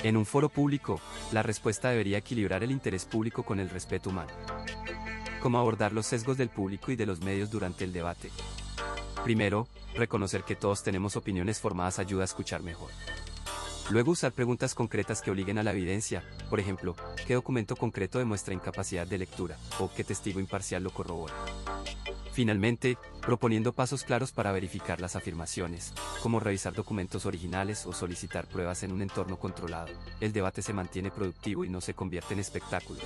En un foro público, la respuesta debería equilibrar el interés público con el respeto humano. ¿Cómo abordar los sesgos del público y de los medios durante el debate? Primero, reconocer que todos tenemos opiniones formadas ayuda a escuchar mejor. Luego usar preguntas concretas que obliguen a la evidencia, por ejemplo, ¿qué documento concreto demuestra incapacidad de lectura? ¿O qué testigo imparcial lo corrobora? Finalmente, proponiendo pasos claros para verificar las afirmaciones, como revisar documentos originales o solicitar pruebas en un entorno controlado, el debate se mantiene productivo y no se convierte en espectáculo.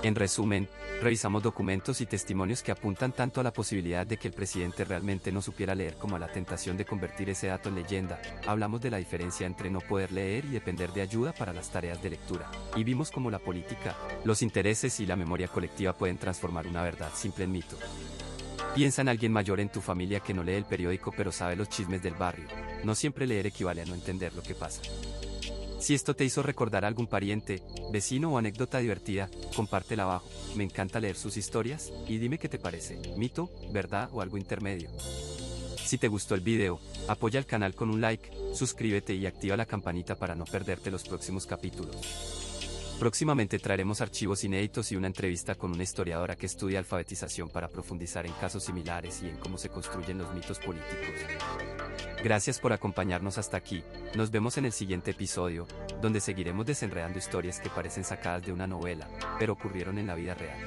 En resumen, revisamos documentos y testimonios que apuntan tanto a la posibilidad de que el presidente realmente no supiera leer como a la tentación de convertir ese dato en leyenda. Hablamos de la diferencia entre no poder leer y depender de ayuda para las tareas de lectura. Y vimos cómo la política, los intereses y la memoria colectiva pueden transformar una verdad simple en mito. Piensa en alguien mayor en tu familia que no lee el periódico pero sabe los chismes del barrio. No siempre leer equivale a no entender lo que pasa. Si esto te hizo recordar a algún pariente, vecino o anécdota divertida, compártela abajo. Me encanta leer sus historias, y dime qué te parece, mito, verdad o algo intermedio. Si te gustó el video, apoya al canal con un like, suscríbete y activa la campanita para no perderte los próximos capítulos. Próximamente traeremos archivos inéditos y una entrevista con una historiadora que estudia alfabetización para profundizar en casos similares y en cómo se construyen los mitos políticos. Gracias por acompañarnos hasta aquí, nos vemos en el siguiente episodio, donde seguiremos desenredando historias que parecen sacadas de una novela, pero ocurrieron en la vida real.